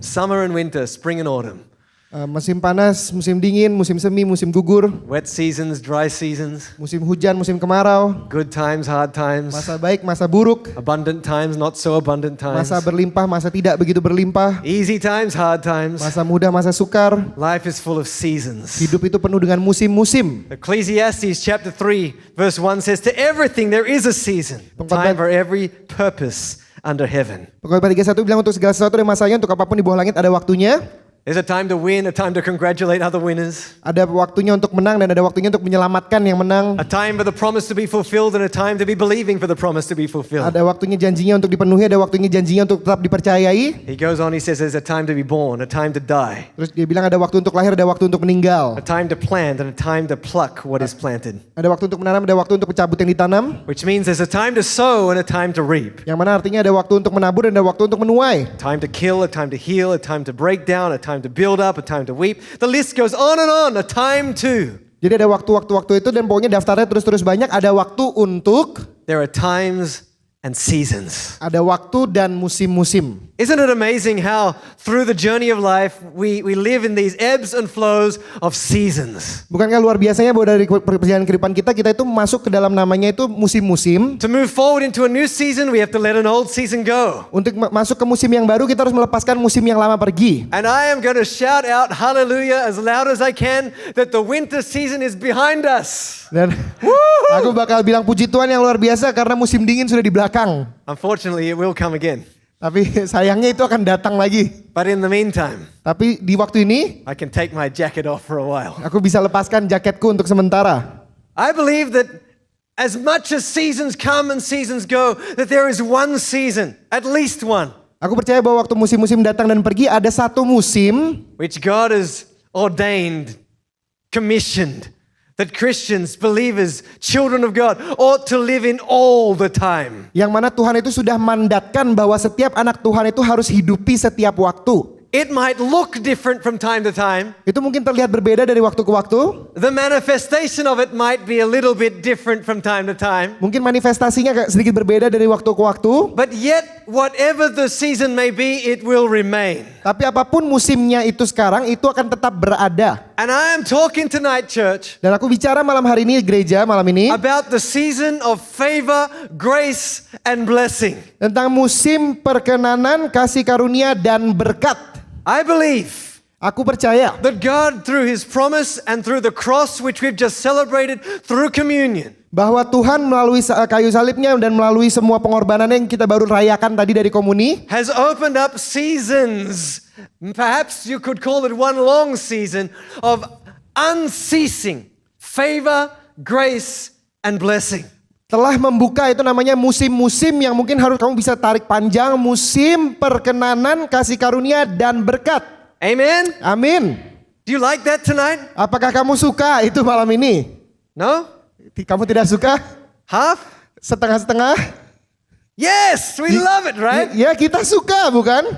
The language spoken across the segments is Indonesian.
Summer and winter, spring and autumn. Musim panas, musim dingin, musim semi, musim gugur, Wet seasons, dry seasons. musim hujan, musim kemarau, Good times, hard times. masa baik, masa buruk, Abundant times, not so abundant times. masa berlimpah, masa tidak begitu berlimpah, Easy times, hard times. masa mudah, masa sukar. Life is full of seasons. Hidup itu penuh dengan musim-musim. Ecclesiastes chapter 3 verse 1 says, to everything there is a season, time for every purpose under heaven. Pokoknya 31 bilang untuk segala sesuatu ada masanya, untuk apapun di bawah langit ada waktunya. There's a time to win, a time to congratulate other winners. Ada waktunya untuk menang dan ada waktunya untuk menyelamatkan yang menang. A time for the promise to be fulfilled and a time to be believing for the promise to be fulfilled. Ada waktunya janjinya untuk dipenuhi, ada waktunya janjinya untuk tetap dipercayai. He goes on, he says there's a time to be born, a time to die. Terus dia bilang ada waktu untuk lahir, ada waktu untuk meninggal. A time to plant and a time to pluck what is planted. Ada waktu untuk menanam, ada waktu untuk mencabut yang ditanam. Which means there's a time to sow and a time to reap. Yang mana artinya ada waktu untuk menabur dan ada waktu untuk menuai. Time to kill, a time to heal, a time to break down, a time to build up, a time to weep. The list goes on and on, a time to. Jadi ada waktu-waktu itu dan pokoknya daftarnya terus-terus banyak. Ada waktu untuk, There are times and seasons. ada waktu dan musim-musim. Isn't it amazing how through the journey of life we live in these ebbs and flows of seasons? Bukankah luar biasanya bahwa dari perjalanan kehidupan kita itu masuk ke dalam namanya itu musim-musim. To move forward into a new season, we have to let an old season go. Untuk masuk ke musim yang baru kita harus melepaskan musim yang lama pergi. And I am going to shout out hallelujah as loud as I can that the winter season is behind us. Dan aku bakal bilang puji Tuhan yang luar biasa karena musim dingin sudah di belakang. Unfortunately, it will come again. Tapi sayangnya itu akan datang lagi. But in the meantime, Tapi di waktu ini I can take my jacket off for a while. aku bisa lepaskan jaketku untuk sementara. I believe that as much as seasons come and seasons go, that there is one season, at least one, Aku percaya bahwa waktu musim-musim datang dan pergi ada satu musim which God has ordained, commissioned, that Christians, believers, children of God ought to live in all the time. yang mana Tuhan itu sudah mandatkan bahwa setiap anak Tuhan itu harus hidupi setiap waktu. It might look different from time to time. Itu mungkin terlihat berbeda dari waktu ke waktu. The manifestation of it might be a little bit different from time to time. Mungkin manifestasinya sedikit berbeda dari waktu ke waktu. But yet, whatever the season may be, it will remain. Tapi apapun musimnya itu sekarang itu akan tetap berada. And I am talking tonight, church, Dan aku bicara malam hari ini gereja malam ini about the season of favor, grace, and blessing. tentang musim perkenanan, kasih karunia dan berkat. I believe Aku percaya that God, through His promise and through the cross which we've just celebrated, through communion, bahwa Tuhan melalui kayu salibnya dan melalui semua pengorbanan yang kita baru rayakan tadi dari komuni has opened up seasons, perhaps you could call it one long season, of unceasing favor, grace, and blessing. telah membuka itu namanya musim-musim yang mungkin harus kamu bisa tarik panjang, musim perkenanan, kasih karunia dan berkat. Amen? Amin. Do you like that tonight? Apakah kamu suka itu malam ini? No? Kamu tidak suka? Half? Setengah-setengah? Yes, we love it, right? Ya kita suka bukan?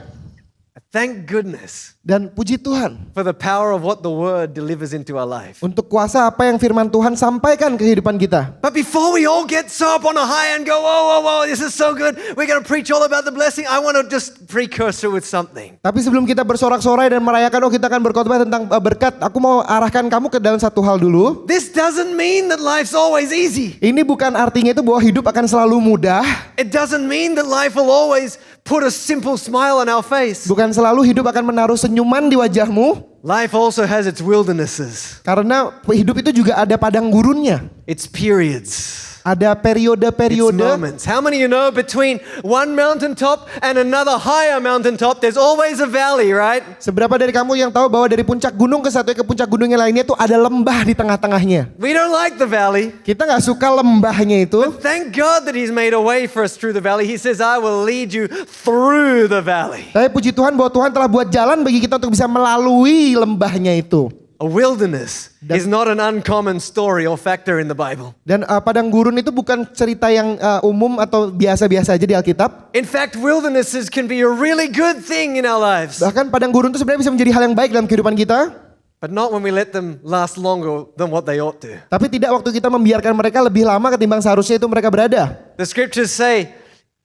Thank goodness Dan puji Tuhan for the power of what the Word delivers into our life. untuk kuasa apa yang firman Tuhan sampaikan ke kehidupan kita. But before we all get so up on a high and go, whoa, whoa, whoa, this is so good, we're going to preach all about the blessing, I want to just precursor with something. Tapi sebelum kita bersorak-sorai dan merayakan, kita akan berkhotbah tentang berkat, aku mau arahkan kamu ke dalam satu hal dulu. This doesn't mean that life's always easy. Ini bukan artinya itu bahwa hidup akan selalu mudah. It doesn't mean that life will always put a simple smile on our face. Bukan selalu hidup akan menaruh senyuman di wajahmu. Life also has its wildernesses, Karena hidup itu juga ada padang gurunnya. its periods, Ada its periode-periode. moments. How many of you know between one mountaintop and another higher mountaintop, there's always a valley, right? Seberapa dari kamu yang tahu bahwa dari puncak gunung ke satu ke puncak gunung yang lainnya itu ada lembah di tengah-tengahnya. We don't like the valley. Kita nggak suka lembahnya itu. Thank God that He's made a way for us through the valley. He says, I will lead you through the valley. Tapi puji Tuhan bahwa Tuhan telah buat jalan bagi kita untuk bisa melalui lembahnya itu. A wilderness is not an uncommon story or factor in the Bible. Dan padang gurun itu bukan cerita yang umum atau biasa-biasa aja di Alkitab. In fact, wildernesses can be a really good thing in our lives, Bahkan padang gurun itu sebenarnya bisa menjadi hal yang baik dalam kehidupan kita. but not when we let them last longer than what they ought to. Tapi tidak waktu kita membiarkan mereka lebih lama ketimbang seharusnya itu mereka berada. The scriptures say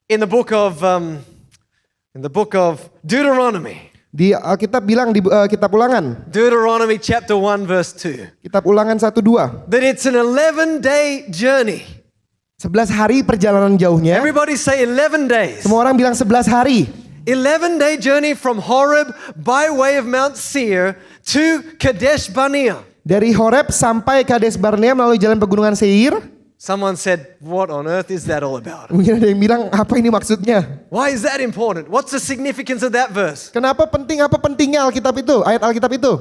in the book of Deuteronomy, Di Alkitab bilang di kitab Ulangan, Deuteronomy chapter 1 verse 2. kitab Ulangan 1:2. That it's an 11-day journey. 11 hari perjalanan jauhnya. Everybody say 11 days. Semua orang bilang 11 hari. 11-day journey from Horeb by way of Mount Seir to Kadesh Barnea. Dari Horeb sampai Kades Barnea melalui jalan pegunungan Seir. Someone said, what on earth is that all about? Mungkin ada yang bilang, apa ini maksudnya? Why is that important? What's the significance of that verse? Kenapa penting, apa pentingnya Alkitab itu? Ayat Alkitab itu?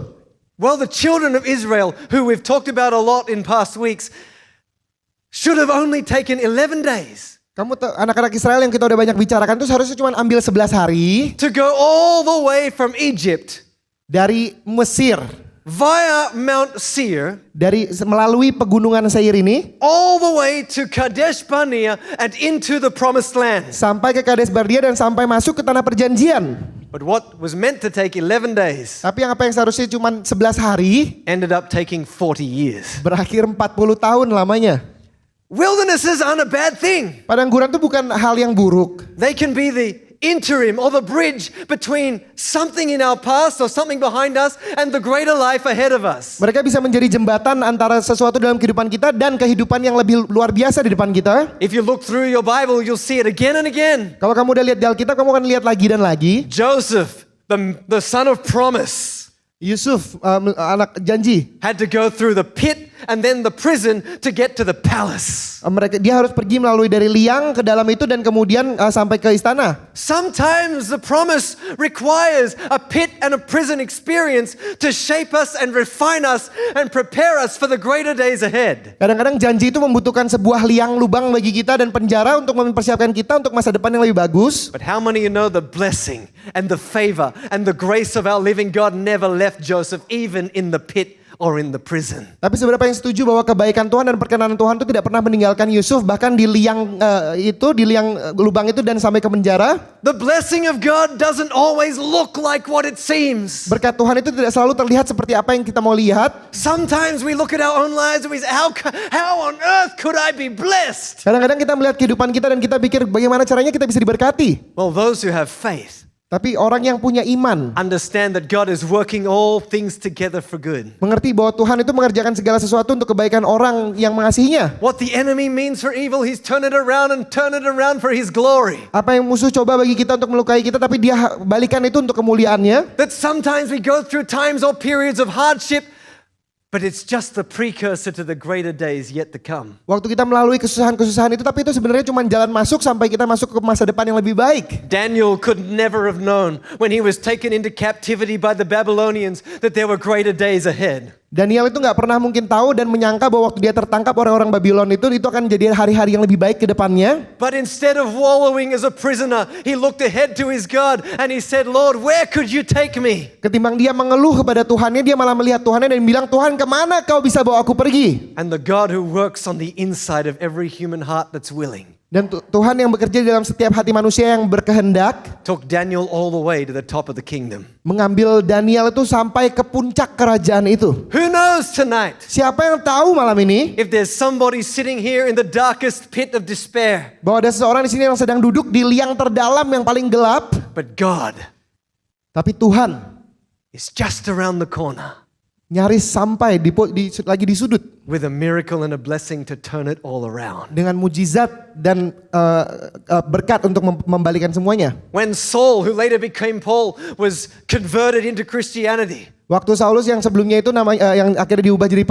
Well, the children of Israel, who we've talked about a lot in past weeks, should have only taken 11 days Anak-anak Israel yang kita udah banyak bicarakan itu seharusnya cuma ambil 11 hari to go all the way from Egypt dari Mesir, via Mount Seir, melalui pegunungan Seir ini all the way to Kadesh Barnea and into the promised land. sampai ke Kades Barnea dan sampai masuk ke tanah perjanjian. But what was meant to take 11 days Tapi apa yang seharusnya cuma 11 hari ended up taking 40 years. berakhir 40 tahun lamanya. Wildernesses aren't a bad thing. Padang gurun itu bukan hal yang buruk. They can be the interim or the bridge between something in our past or something behind us and the greater life ahead of us. Mereka bisa menjadi jembatan antara sesuatu dalam kehidupan kita dan kehidupan yang lebih luar biasa di depan kita. If you look through your Bible, you'll see it again and again. Kalau kamu udah lihat di Alkitab, kamu akan lihat lagi dan lagi. Joseph, the son of promise, Yusuf, anak janji. had to go through the pit and then the prison to get to the palace. Dia harus pergi melalui dari liang ke dalam itu dan kemudian sampai ke istana. Sometimes the promise requires a pit and a prison experience to shape us and refine us and prepare us for the greater days ahead. Kadang-kadang janji itu membutuhkan sebuah liang lubang bagi kita dan penjara untuk mempersiapkan kita untuk masa depan yang lebih bagus. But how many of you know the blessing and the favor and the grace of our living God never left Joseph even in the pit or in the prison? Tapi seberapa yang setuju bahwa kebaikan Tuhan dan perkenanan Tuhan itu tidak pernah meninggalkan Yusuf bahkan di liang lubang itu dan sampai ke penjara. The blessing of God doesn't always look like what it seems. Berkat Tuhan itu tidak selalu terlihat seperti apa yang kita mau lihat. Sometimes we look at our own lives and we say, how on earth could I be blessed? Kadang-kadang kita melihat kehidupan kita dan kita pikir bagaimana caranya kita bisa diberkati. Well, those who have faith Tapi orang yang punya iman understand that God is working all things together for good. mengerti bahwa Tuhan itu mengerjakan segala sesuatu untuk kebaikan orang yang mengasihinya. What the enemy means for evil, He's turn it around for His glory. Apa yang musuh coba bagi kita untuk melukai kita, tapi dia balikan itu untuk kemuliaannya. That sometimes we go through times or periods of hardship, but it's just the precursor to the greater days yet to come. Waktu kita melalui kesusahan-kesusahan itu, tapi itu sebenarnya cuma jalan masuk sampai kita masuk ke masa depan yang lebih baik. Daniel could never have known when he was taken into captivity by the Babylonians that there were greater days ahead. Daniel itu nggak pernah mungkin tahu dan menyangka bahwa waktu dia tertangkap orang-orang Babylon itu akan jadi hari-hari yang lebih baik ke depannya. But instead of wallowing as a prisoner, he looked ahead to his God and he said, Lord, where could you take me? Ketimbang dia mengeluh kepada Tuhannya, dia malah melihat Tuhannya dan bilang, Tuhan, kemana kau bisa bawa aku pergi? And the God who works on the inside of every human heart that's willing Dan Tuhan yang bekerja dalam setiap hati manusia yang berkehendak took Daniel all the way to the top of the kingdom. mengambil Daniel itu sampai ke puncak kerajaan itu. Who knows tonight? Siapa yang tahu malam ini If there's somebody sitting here in the darkest pit of despair, bahwa ada seseorang di sini yang sedang duduk di liang terdalam yang paling gelap, but God tapi Tuhan is just around the corner nyaris sampai lagi di sudut with a miracle and a blessing to turn it all around. dengan mujizat dan berkat untuk membalikan semuanya. When Saul, who later became Paul, was converted into Christianity, Waktu Saulus yang sebelumnya itu yang akhirnya diubah jadi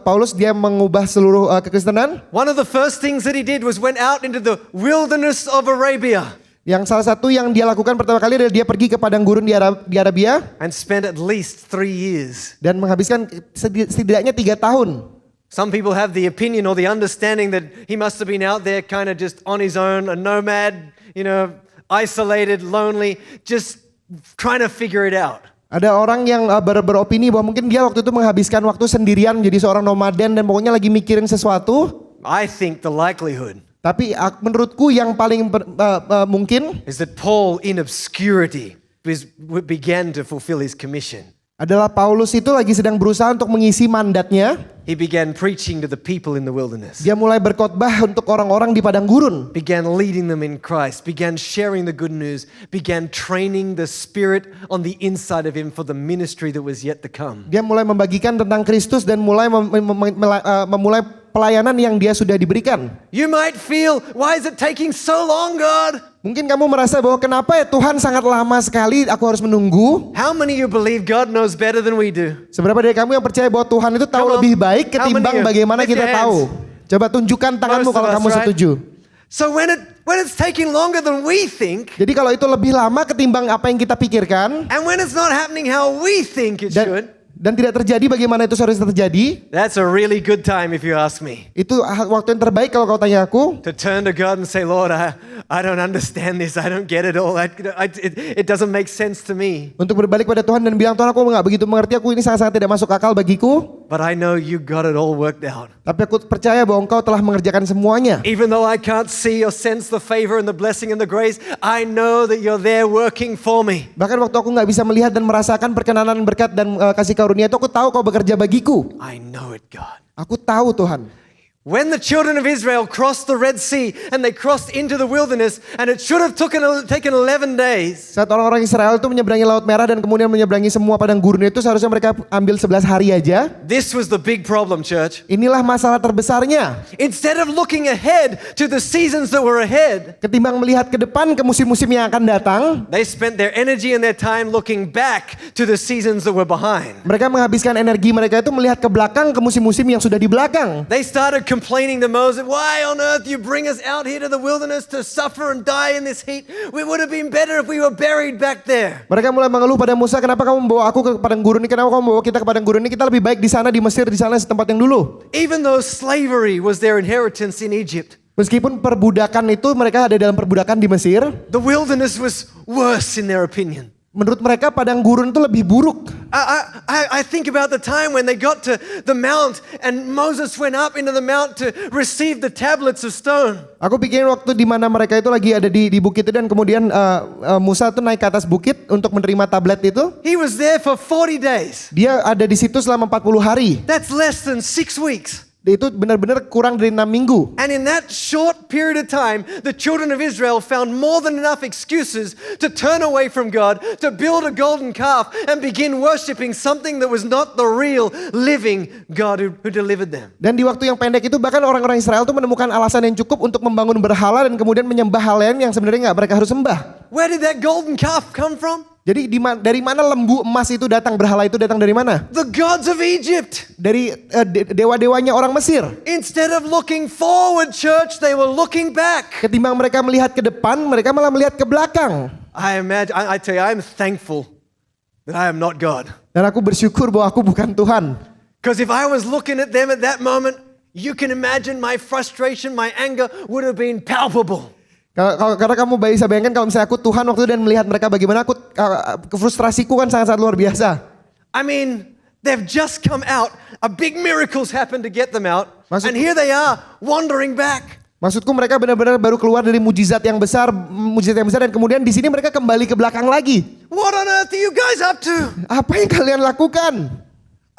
Paulus, dia mengubah seluruh kekristenan. one of the first things that he did was went out into the wilderness of Arabia Yang salah satu yang dia lakukan pertama kali adalah dia pergi ke padang gurun di Arabia and spent at least 3 years. dan menghabiskan setidaknya 3 tahun. Some people have the opinion or the understanding that he must have been out there kind of just on his own, a nomad, isolated, lonely, just trying to figure it out. Ada orang yang beropini bahwa mungkin dia waktu itu menghabiskan waktu sendirian menjadi seorang nomaden dan pokoknya lagi mikirin sesuatu. I think the likelihood Tapi menurutku yang paling mungkin is that Paul in obscurity began to fulfill his commission. adalah Paulus itu lagi sedang berusaha untuk mengisi mandatnya. He began preaching to the people in the wilderness, Dia mulai berkhotbah untuk orang-orang di padang gurun. began leading them in Christ, began sharing the good news, began training the Spirit on the inside of him for the ministry that was yet to come. Dia mulai membagikan tentang Kristus dan mulai memulai pelayanan yang dia sudah diberikan. You might feel, why is it taking so long, God? Mungkin kamu merasa bahwa kenapa ya Tuhan sangat lama sekali aku harus menunggu. How many of you believe God knows better than we do? Seberapa dari kamu yang percaya bahwa Tuhan itu tahu Come on. lebih baik How many ketimbang of you? bagaimana Lift kita your tahu. hands. Coba tunjukkan tanganmu Most kalau of us, kamu right? setuju. So when it's taking longer than we think, Jadi kalau itu lebih lama ketimbang apa yang kita pikirkan and when it's not happening how we think it should, dan tidak terjadi bagaimana itu seharusnya terjadi, that's a really good time if you ask me. itu waktu yang terbaik kalau kau tanya aku. To turn to God and say, Lord, I don't understand this. I don't get it all. It doesn't make sense to me. Untuk berbalik pada Tuhan dan bilang, Tuhan aku nggak begitu mengerti, aku ini sangat-sangat tidak masuk akal bagiku. But I know you got it all worked out. Tapi aku percaya bahwa engkau telah mengerjakan semuanya. Even though I can't see or sense the favor and the blessing and the grace, I know that you're there working for me. Bahkan waktu aku nggak bisa melihat dan merasakan perkenanan berkat dan kasih karunia itu, aku tahu kau bekerja bagiku. I know it, God. Aku tahu Tuhan. When the children of Israel crossed the Red Sea and they crossed into the wilderness, and it should have taken 11 days, Saat orang-orang Israel itu menyeberangi Laut Merah dan kemudian menyeberangi semua padang gurun itu, seharusnya mereka ambil 11 hari aja. this was the big problem, church. Inilah masalah terbesarnya. Instead of looking ahead to the seasons that were ahead, Ketimbang melihat ke depan ke musim-musim yang akan datang, they spent their energy and their time looking back to the seasons that were behind. mereka menghabiskan energi mereka itu melihat ke belakang ke musim-musim yang sudah di belakang. They started complaining to Moses, why on earth you bring us out here to the wilderness to suffer and die in this heat? We would have been better if we were buried back there. Mereka mulai mengeluh pada Musa, kenapa kamu membawa aku ke padang gurun ini? Kenapa kamu membawa kita ke padang gurun ini? Kita lebih baik di sana, di Mesir, di sana setempat yang dulu. Even though slavery was their inheritance in Egypt, Meskipun perbudakan itu mereka ada dalam perbudakan di Mesir, the wilderness was worse in their opinion. menurut mereka padang gurun itu lebih buruk. I think about the time when they got to the mount and Moses went up into the mount to receive the tablets of stone. Aku pikirin waktu di mana mereka itu lagi ada di bukit itu dan kemudian Musa tuh naik ke atas bukit untuk menerima tablet itu. He was there for 40 days. Dia ada di situ selama 40 hari. That's less than 6 weeks. Itu benar-benar kurang dari 6 minggu. And in that short period of time, the children of Israel found more than enough excuses to turn away from God, to build a golden calf and begin worshiping something that was not the real living God who delivered them. Dan di waktu yang pendek itu bahkan orang-orang Israel tuh menemukan alasan yang cukup untuk membangun berhala dan kemudian menyembah hal lain yang sebenarnya nggak mereka harus sembah. Where did that golden calf come from? Jadi dari mana lembu emas itu datang, berhala itu datang dari mana? The gods of Egypt. Dari dewa-dewanya orang Mesir. Instead of looking forward, church, they were looking back. Ketimbang mereka melihat ke depan, mereka malah melihat ke belakang. I tell you, I'm thankful that I am not God. Dan aku bersyukur bahwa aku bukan Tuhan. Because if I was looking at them at that moment, you can imagine my frustration, my anger would have been palpable. Karena kamu bisa bayangkan kalau misalnya aku Tuhan waktu itu dan melihat mereka bagaimana frustrasiku kan sangat-sangat luar biasa. I mean, they've just come out. A big miracles happened to get them out. And here they are wandering back. Maksudku mereka benar-benar baru keluar dari mujizat yang besar dan kemudian di sini mereka kembali ke belakang lagi. What on earth are you guys up to? Apa yang kalian lakukan?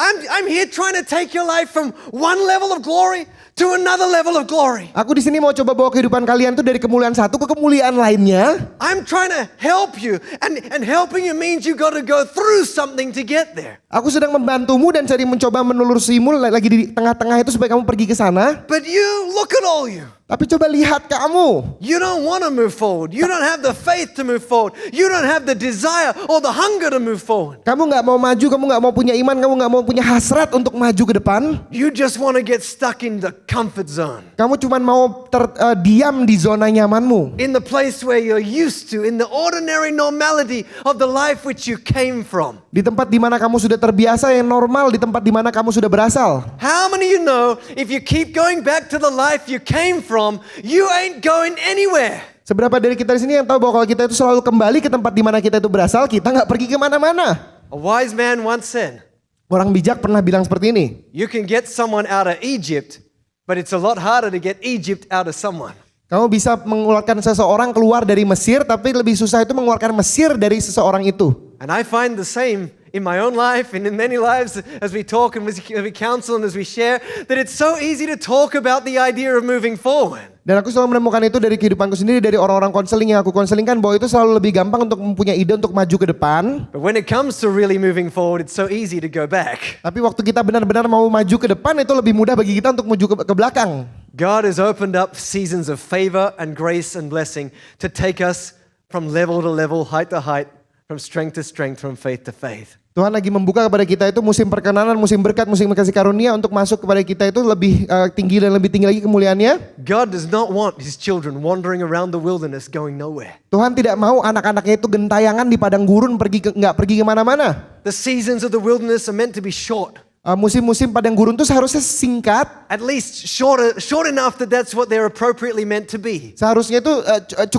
I'm here trying to take your life from one level of glory to another level of glory. Aku di sini mau coba bawa kehidupan kalian tuh dari kemuliaan satu ke kemuliaan lainnya. I'm trying to help you, and helping you means you got to go through something to get there. Aku sedang membantumu dan jadi mencoba menelursimu lagi di tengah-tengah itu supaya kamu pergi ke sana. But you, look at all you. Tapi coba lihat kamu. You don't want to move forward. You don't have the faith to move forward. You don't have the desire or the hunger to move forward. Kamu nggak mau maju, kamu nggak mau punya iman, kamu nggak mau punya hasrat untuk maju ke depan. You just want to get stuck in the comfort zone. Kamu cuma mau diam di zona nyamanmu. In the place where you're used to, in the ordinary normality of the life which you came from. Di tempat di mana kamu sudah terbiasa yang normal, di tempat di mana kamu sudah berasal. How many of you know if you keep going back to the life you came from, you ain't going anywhere? Seberapa dari kita di sini yang tahu bahwa kalau kita itu selalu kembali ke tempat di mana kita itu berasal, kita nggak pergi kemana-mana. A wise man once said, Orang bijak pernah bilang seperti ini. you can get someone out of Egypt, but it's a lot harder to get Egypt out of someone. Kamu bisa mengeluarkan seseorang keluar dari Mesir, tapi lebih susah itu mengeluarkan Mesir dari seseorang itu. And I find the same in my own life and in many lives as we talk and as we counsel and as we share that it's so easy to talk about the idea of moving forward. Dan aku selalu menemukan itu dari kehidupanku sendiri, dari orang-orang konseling yang aku konselingkan, bahwa itu selalu lebih gampang untuk mempunyai ide untuk maju ke depan. But when it comes to really moving forward, it's so easy to go back. Tapi waktu kita benar-benar mau maju ke depan, itu lebih mudah bagi kita untuk maju ke belakang. God has opened up seasons of favor and grace and blessing to take us from level to level, height to height, from strength to strength, from faith to faith. Tuhan lagi membuka kepada kita itu musim perkenanan, musim berkat, musim kasih karunia untuk masuk kepada kita itu lebih tinggi dan lebih tinggi lagi kemuliaannya. God does not want his children wandering around the wilderness going nowhere. Tuhan tidak mau anak-anaknya itu gentayangan di padang gurun nggak pergi kemana-mana. The seasons of the wilderness are meant to be short. Musim-musim padang gurun itu seharusnya singkat. At least short enough that that's what they're appropriately meant to be. Seharusnya itu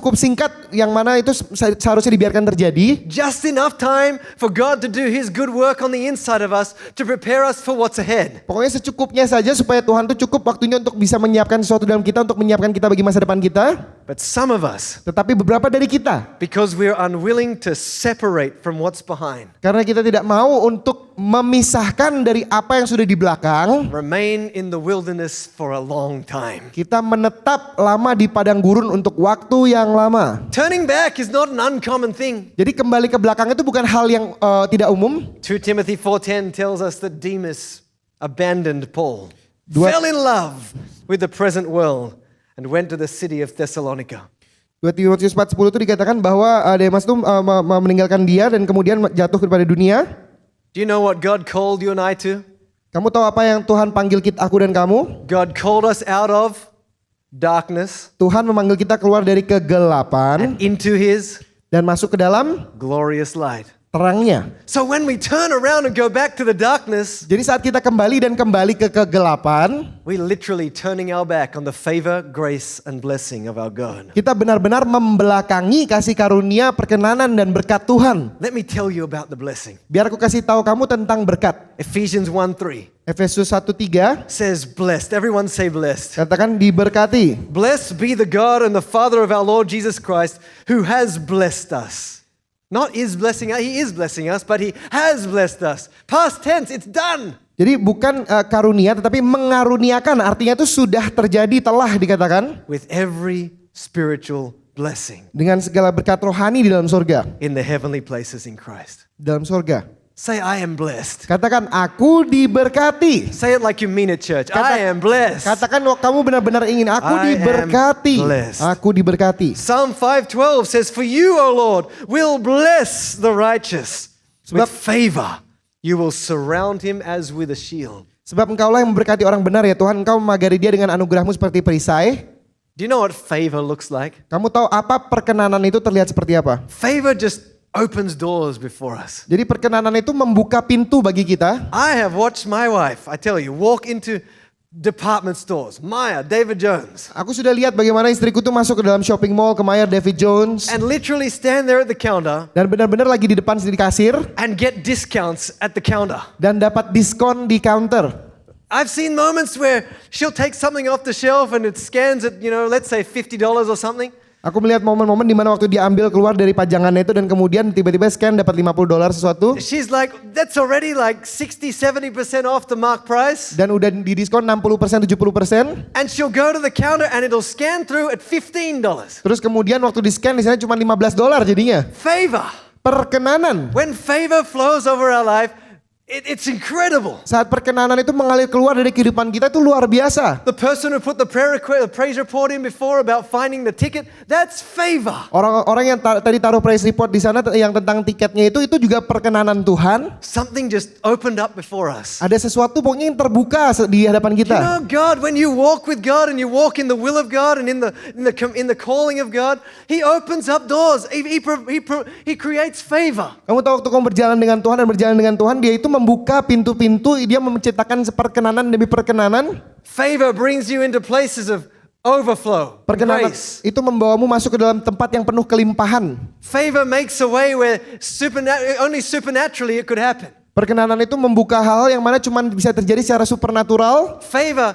cukup singkat, yang mana itu seharusnya dibiarkan terjadi. Just enough time for God to do his good work on the inside of us to prepare us for what's ahead. Pokoknya secukupnya saja supaya Tuhan tuh cukup waktunya untuk bisa menyiapkan sesuatu dalam kita, untuk menyiapkan kita bagi masa depan kita. But some of us, Tetapi beberapa dari kita, because we're unwilling to separate from what's behind, karena kita tidak mau untuk memisahkan dari apa yang sudah di belakang, remain in the wilderness for a long time. kita menetap lama di padang gurun untuk waktu yang lama. Turning back is not an uncommon thing. Jadi kembali ke belakang itu bukan hal yang tidak umum. 2 Timothy 4:10 tells us that Demas abandoned Paul, Dua- fell in love with the present world, and went to the city of Thessalonica. 2 Timotius 4:10 itu dikatakan bahwa Demas itu meninggalkan dia dan kemudian jatuh kepada dunia. Do you know what God called you and I to? Kamu tahu apa yang Tuhan panggil aku dan kamu? God called us out of darkness Tuhan memanggil kita keluar dari kegelapan and into his dan masuk ke dalam glorious light. terangnya. So when we turn around and go back to the darkness, Jadi saat kita kembali ke kegelapan, we literally turning our back on the favor, grace, and blessing of our God. kita benar-benar membelakangi kasih karunia, perkenanan dan berkat Tuhan. Let me tell you about the blessing. Biar aku kasih tahu kamu tentang berkat. Ephesians 1:3 Efesus 1:3 says blessed. Everyone say blessed. katakan diberkati. Blessed be the God and the Father of our Lord Jesus Christ, who has blessed us. Not is blessing us, he is blessing us, but he has blessed us. Past tense, it's done. Jadi bukan karunia tetapi mengaruniakan, artinya itu sudah terjadi, telah dikatakan, With every spiritual blessing dengan segala berkat rohani di dalam surga. in the heavenly places in Christ. Dalam surga. Say, I am blessed. Katakan, aku diberkati. Say it like you mean it, church. I am blessed. Katakan kamu benar-benar ingin, aku I am diberkati. blessed. Aku diberkati. Psalm 5:12 says, for you, O Lord, will bless the righteous. With favor, you will surround him as with a shield. Sebab engkaulah yang memberkati orang benar ya Tuhan, engkau memagari dia dengan anugerahmu seperti perisai. Do you know what favor looks like? Kamu tahu apa perkenanan itu terlihat seperti apa? Favor just opens doors before us. Jadi perkenanan itu membuka pintu bagi kita. I have watched my wife, I tell you, walk into department stores, Maya, David Jones, Aku sudah lihat bagaimana istriku tuh masuk ke dalam shopping mall, ke Meijer, David Jones, and literally stand there at the counter dan benar-benar lagi di depan di kasir and get discounts at the counter. dan dapat diskon di counter. I've seen moments where she'll take something off the shelf and it scans at, let's say $50 or something. Aku melihat momen-momen di mana waktu dia ambil keluar dari pajangannya itu dan kemudian tiba-tiba scan dapat $50 sesuatu She's like, that's already like 60-70% off the mark price. dan udah didiskon 60% 70%. And she'll go to the counter and it'll scan through at $15. Terus kemudian waktu di scan di sana cuma $15 jadinya. Favor. Perkenanan. When favor flows over our life, it's incredible. Saat perkenanan itu mengalir keluar dari kehidupan kita itu luar biasa. The person who put the praise report in before about finding the ticket, that's favor. Orang-orang yang tadi taruh praise report di sana yang tentang tiketnya itu juga perkenanan Tuhan. Something just opened up before us. Ada sesuatu pokoknya yang terbuka di hadapan You kita. know, God, when you walk with God and you walk in the will of God and in the calling of God, He opens up doors. He creates favor. Kamu tahu waktu kamu berjalan dengan Tuhan dan berjalan dengan Tuhan, dia itu membuka pintu-pintu, dia menciptakan perkenanan demi perkenanan. Favor brings you into places of overflow, Perkenanan grace. itu membawamu masuk ke dalam tempat yang penuh kelimpahan. Favor makes a way where only supernaturally it could happen. Perkenanan itu membuka hal yang mana cuma bisa terjadi secara supernatural. Favor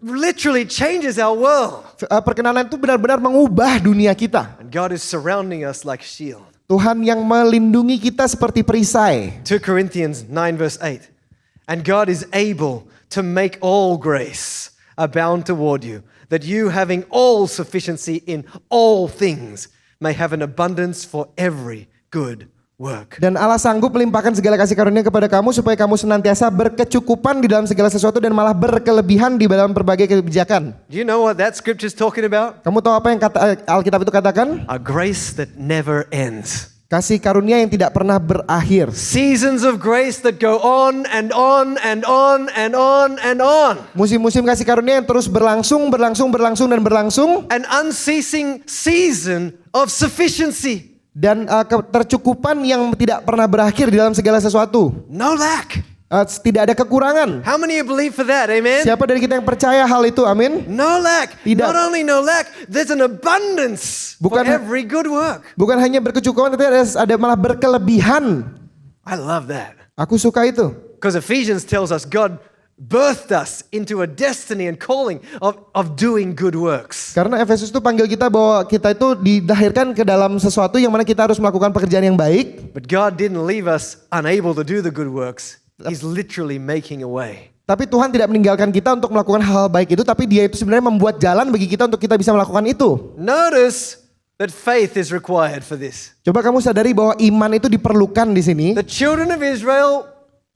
literally changes our world. Perkenanan itu benar-benar mengubah dunia kita. And God is surrounding us like a shield. Tuhan yang melindungi kita seperti perisai. 2 Corinthians 9 verse 8. And God is able to make all grace abound toward you, that you having all sufficiency in all things may have an abundance for every good work. Dan Allah sanggup melimpahkan segala kasih karunia kepada kamu supaya kamu senantiasa berkecukupan di dalam segala sesuatu dan malah berkelebihan di dalam berbagai kebijakan. Do you know what that scripture is talking about? Kamu tahu apa yang Alkitab itu katakan? A grace that never ends. Kasih karunia yang tidak pernah berakhir. Seasons of grace that go on and on and on and on and on. Musim-musim kasih karunia yang terus berlangsung dan berlangsung. An unceasing season of sufficiency. Dan ketercukupan yang tidak pernah berakhir di dalam segala sesuatu. No lack. Tidak ada kekurangan. How many of you believe for that? Amen. Siapa dari kita yang percaya hal itu? Amin. No lack. Tidak. Not only no lack, there's an abundance for Bukan- every good work. Bukan hanya berkecukupan, tapi ada malah berkelebihan. I love that. Aku suka itu. Because Ephesians tells us God birthed us into a destiny and calling of doing good works. Karena Efesus itu panggil kita bahwa kita itu dilahirkan ke dalam sesuatu yang mana kita harus melakukan pekerjaan yang baik. But God didn't leave us unable to do the good works. He's literally making a way. Tapi Tuhan tidak meninggalkan kita untuk melakukan hal-hal baik itu, tapi Dia itu sebenarnya membuat jalan bagi kita untuk kita bisa melakukan itu. Notice that faith is required for this. Coba kamu sadari bahwa iman itu diperlukan di sini. The children of Israel,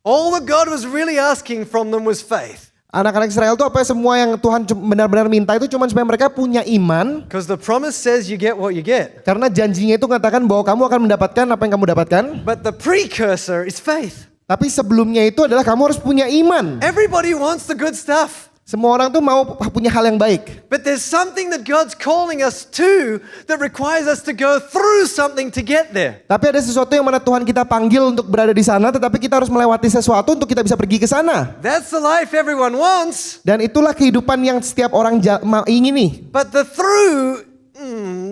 all that God was really asking from them was faith. Anak-anak Israel itu apa semua yang Tuhan benar-benar minta itu cuma supaya mereka punya iman. Because the promise says you get what you get. Karena janjinya itu mengatakan bahwa kamu akan mendapatkan apa yang kamu dapatkan. But the precursor is faith. Tapi sebelumnya itu adalah kamu harus punya iman. Everybody wants the good stuff. Semua orang tuh mau punya hal yang baik. But there's something that God's calling us to that requires us to go through something to get there. Tapi ada sesuatu yang mana Tuhan kita panggil untuk berada di sana, tetapi kita harus melewati sesuatu untuk kita bisa pergi ke sana. That's the life everyone wants. Dan itulah kehidupan yang setiap orang ingini. But the through,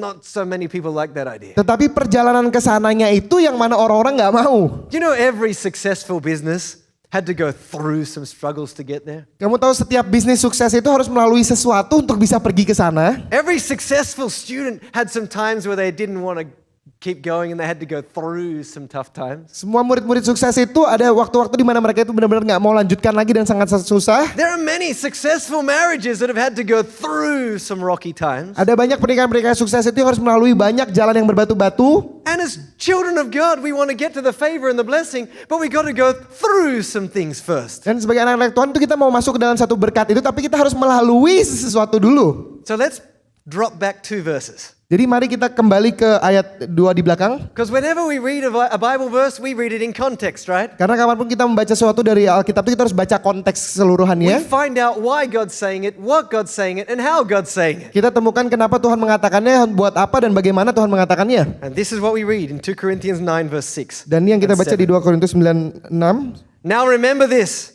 not so many people like that idea. Tetapi perjalanan ke sananya itu yang mana orang-orang nggak mau. You know, every successful business had to go through some struggles to get there. Kamu tahu setiap bisnis sukses itu harus melalui sesuatu untuk bisa pergi ke sana. Every successful student had some times where they didn't want to keep going and they had to go through some tough times. Semua murid-murid sukses itu ada waktu-waktu di mana mereka itu benar-benar nggak mau lanjutkan lagi dan sangat susah. There are many successful marriages that have had to go through some rocky times. Ada banyak pernikahan-pernikahan sukses itu yang harus melalui banyak jalan yang berbatu-batu. And as children of God, we want to get to the favor and the blessing, but we got to go through some things first. Dan sebagai anak-anak Tuhan itu kita mau masuk ke dalam satu berkat itu, tapi kita harus melalui sesuatu dulu. So let's drop back 2 verses. Jadi mari kita kembali ke ayat 2 di belakang. Because whenever we read a Bible verse, we read it in context, right? Karena kapanpun kita membaca sesuatu dari Alkitab itu kita harus baca konteks We keseluruhannya. find out why God's saying it, what God's saying it, and how God's saying it. Kita temukan kenapa Tuhan mengatakannya, buat apa dan bagaimana Tuhan mengatakannya. And this is what we read in 2 Corinthians 9 verse 6. Dan ini yang kita and baca di 7. 2 Korintus 9:6. Now remember this,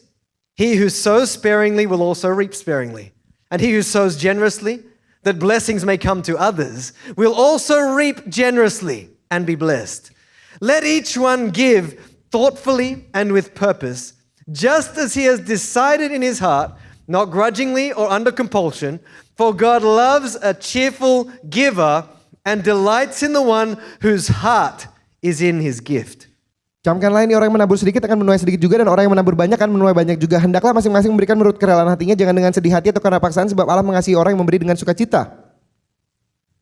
he who sows sparingly will also reap sparingly. And he who sows generously, that blessings may come to others, will also reap generously and be blessed. Let each one give thoughtfully and with purpose, just as he has decided in his heart, not grudgingly or under compulsion, for God loves a cheerful giver and delights in the one whose heart is in his gift. Camkanlah ini orang yang menabur sedikit akan menuai sedikit juga, dan orang yang menabur banyak akan menuai banyak juga. Hendaklah masing-masing memberikan menurut kerelaan hatinya, jangan dengan sedih hati atau karena paksaan, sebab Allah mengasihi orang yang memberi dengan sukacita.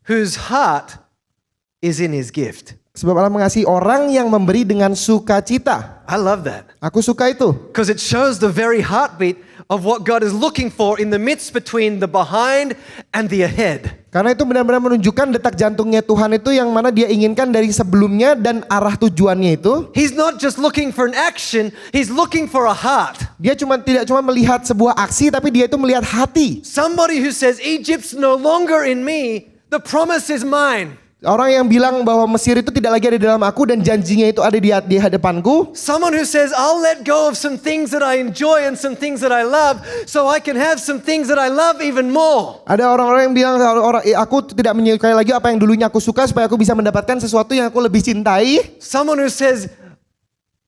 Whose heart is in his gift. Sebab Allah mengasihi orang yang memberi dengan sukacita. I love that. Aku suka itu. Because it shows the very heartbeat of what God is looking for in the midst between the behind and the ahead. Karena itu benar-benar menunjukkan detak jantungnya Tuhan itu yang mana dia inginkan dari sebelumnya dan arah tujuannya itu. He's not just looking for an action, he's looking for a heart. Dia tidak cuma melihat sebuah aksi, tapi dia itu melihat hati. Somebody who says, Egypt's no longer in me, the promise is mine. Orang yang bilang bahwa Mesir itu tidak lagi ada di dalam aku dan janjinya itu ada di hadapanku. Someone who says, I'll let go of some things that I enjoy and some things that I love so I can have some things that I love even more. Ada orang-orang yang bilang, aku tidak menyukai lagi apa yang dulunya aku suka supaya aku bisa mendapatkan sesuatu yang aku lebih cintai. Someone who says,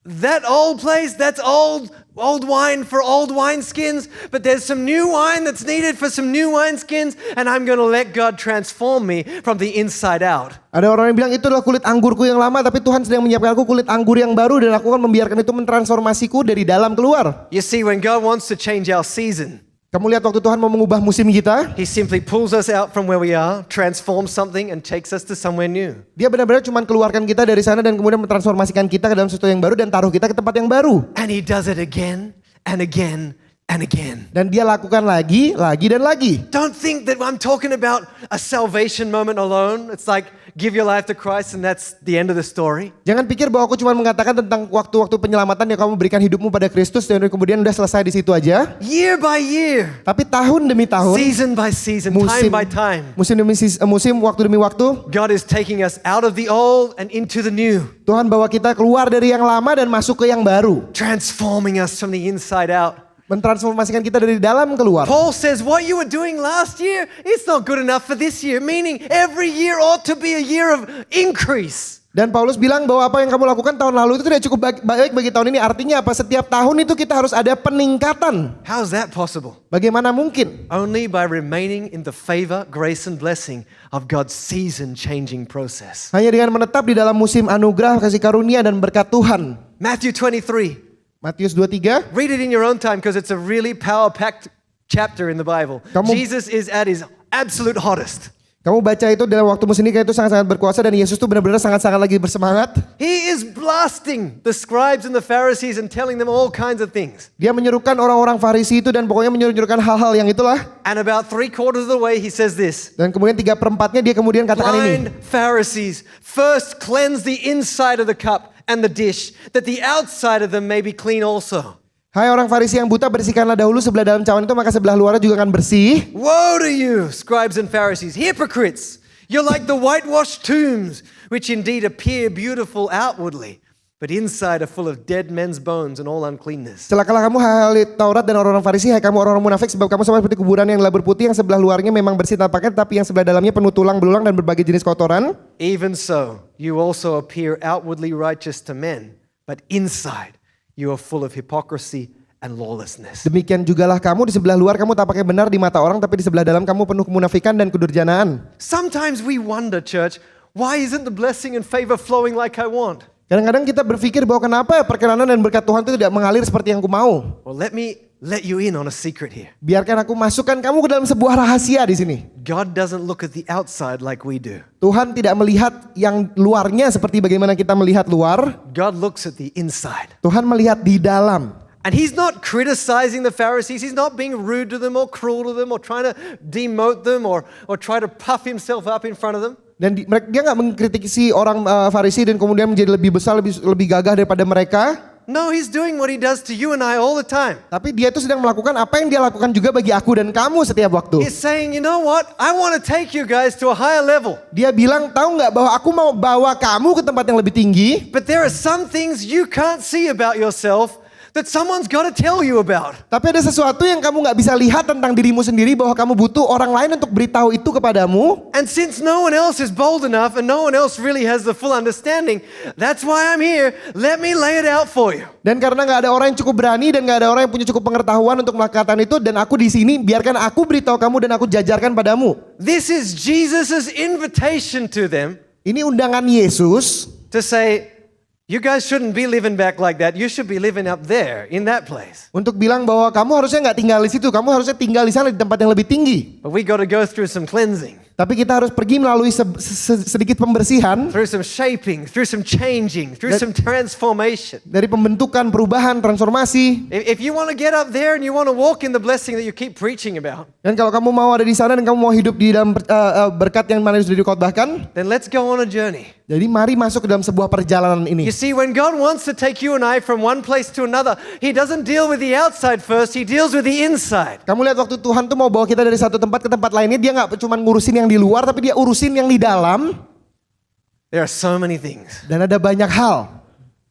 that old place, that's old. old wine for old wineskins, but there's some new wine that's needed for some new wineskins, and I'm going to let God transform me from the inside out. Ada orang yang bilang itu adalah kulit anggurku yang lama, tapi Tuhan sedang menyiapkan aku kulit anggur yang baru dan aku akan membiarkan itu mentransformasiku dari dalam keluar. You see, when God wants to change our season, Kamu lihat waktu Tuhan mau mengubah musim kita, He simply pulls us out from where we are, transforms something, and takes us to somewhere new. Dia benar-benar cuma keluarkan kita dari sana dan kemudian mentransformasikan kita ke dalam sesuatu yang baru dan taruh kita ke tempat yang baru. And He does it again and again and again. Dan dia lakukan lagi dan lagi. Don't think that I'm talking about a salvation moment alone. It's like give your life to Christ and that's the end of the story. Jangan pikir bahwa aku cuma mengatakan tentang waktu-waktu penyelamatan yang kamu berikan hidupmu pada Kristus dan kemudian udah selesai di situ aja. Year by year, Tapi tahun demi tahun, season by season, time by time, musim demi musim, waktu demi waktu, God is taking us out of the old and into the new, Tuhan bawa kita keluar dari yang lama dan masuk ke yang baru. transforming us from the inside out. Mentransformasikan kita dari dalam keluar. Paul says what you were doing last year, it's not good enough for this year, meaning every year ought to be a year of increase. Dan Paulus bilang bahwa apa yang kamu lakukan tahun lalu itu tidak cukup baik bagi tahun ini. Artinya apa? Setiap tahun itu kita harus ada peningkatan. How's that possible? Bagaimana mungkin? Only by remaining in the favor, grace and blessing of God's season changing process. Hanya dengan menetap di dalam musim anugerah, kasih karunia dan berkat Tuhan. Matthew 23. Matius 23. Read it in your own time because it's a really power-packed chapter in the Bible. Jesus is at his absolute hottest. Kamu baca itu dalam waktu musim ini, itu sangat-sangat berkuasa dan Yesus tuh benar-benar sangat-sangat lagi bersemangat. He is blasting the scribes and the Pharisees and telling them all kinds of things. Dia menyerukan orang-orang Farisi itu dan pokoknya menyerukan hal-hal yang itulah. And about 3/4 of the way he says this. Dan kemudian 3/4-nya dia kemudian katakan ini. Blind Pharisees, first cleanse the inside of the cup and the dish, that the outside of them may be clean also. Hai orang Farisi yang buta, bersihkanlah dahulu sebelah dalam cawan itu, maka sebelah luarnya juga akan bersih. Woe to you, scribes and Pharisees, hypocrites! You're like the whitewashed tombs, which indeed appear beautiful outwardly, but inside are full of dead men's bones and all uncleanness. Celakalah kamu hai ahli Taurat dan orang-orang Farisi, hai kamu orang-orang munafik, sebab kamu sama seperti kuburan yang telah berputih, yang sebelah luarnya memang bersih tampaknya, tapi yang sebelah dalamnya penuh tulang belulang dan berbagai jenis kotoran. Even so, you also appear outwardly righteous to men, but inside you are full of hypocrisy and lawlessness. Demikian jugalah kamu, di sebelah luar kamu tampaknya benar di mata orang, tapi di sebelah dalam kamu penuh kemunafikan dan kedurjanaan. Sometimes we wonder, church, why isn't the blessing and favor flowing like I want? Kadang-kadang kita berpikir bahwa kenapa perkenanan dan berkat Tuhan itu tidak mengalir seperti yang aku mau. Well, let me let you in on a secret here. Biarkan aku masukkan kamu ke dalam sebuah rahasia di sini. God doesn't look at the outside like we do. Tuhan tidak melihat yang luarnya seperti bagaimana kita melihat luar. God looks at the inside. Tuhan melihat di dalam. And he's not criticizing the Pharisees. He's not being rude to them or cruel to them or trying to demote them or try to puff himself up in front of them. Dan dia nggak mengkritisi orang Farisi dan kemudian menjadi lebih besar, lebih gagah daripada mereka. No, he's doing what he does to you and I all the time. Tapi dia itu sedang melakukan apa yang dia lakukan juga bagi aku dan kamu setiap waktu. He's saying, you know what? I want to take you guys to a higher level. Dia bilang, tahu nggak bahwa aku mau bawa kamu ke tempat yang lebih tinggi. But there are some things you can't see about yourself that someone's got to tell you about. Tapi ada sesuatu yang kamu nggak bisa lihat tentang dirimu sendiri, bahwa kamu butuh orang lain untuk beritahu itu kepadamu. And since no one else is bold enough and no one else really has the full understanding, that's why I'm here. Let me lay it out for you. Dan karena nggak ada orang yang cukup berani dan nggak ada orang yang punya cukup pengetahuan untuk melakukan itu, dan aku di sini, biarkan aku beritahu kamu dan aku jajarkan padamu. This is Jesus' invitation to them. Ini undangan Yesus To say, you guys shouldn't be living back like that. You should be living up there in that place. untuk bilang bahwa kamu harusnya nggak tinggal di situ, kamu harusnya tinggal di sana di tempat yang lebih tinggi. But we got to go through some cleansing, Tapi kita harus pergi melalui sedikit pembersihan, through some shaping, through some changing, through some transformation. dari pembentukan, perubahan, transformasi. If you want to get up there and you want to walk in the blessing that you keep preaching about, Dan kalau kamu mau ada di sana dan kamu mau hidup di dalam berkat yang mana sudah dikhotbahkan, then let's go on a journey. jadi mari masuk ke dalam sebuah perjalanan ini. You see, when God wants to take you and I from one place to another, He doesn't deal with the outside first, He deals with the inside. Kamu lihat waktu Tuhan tuh mau bawa kita dari satu tempat ke tempat lainnya, dia nggak cuma ngurusin yang di luar, tapi dia urusin yang di dalam. There are so many things Dan ada banyak hal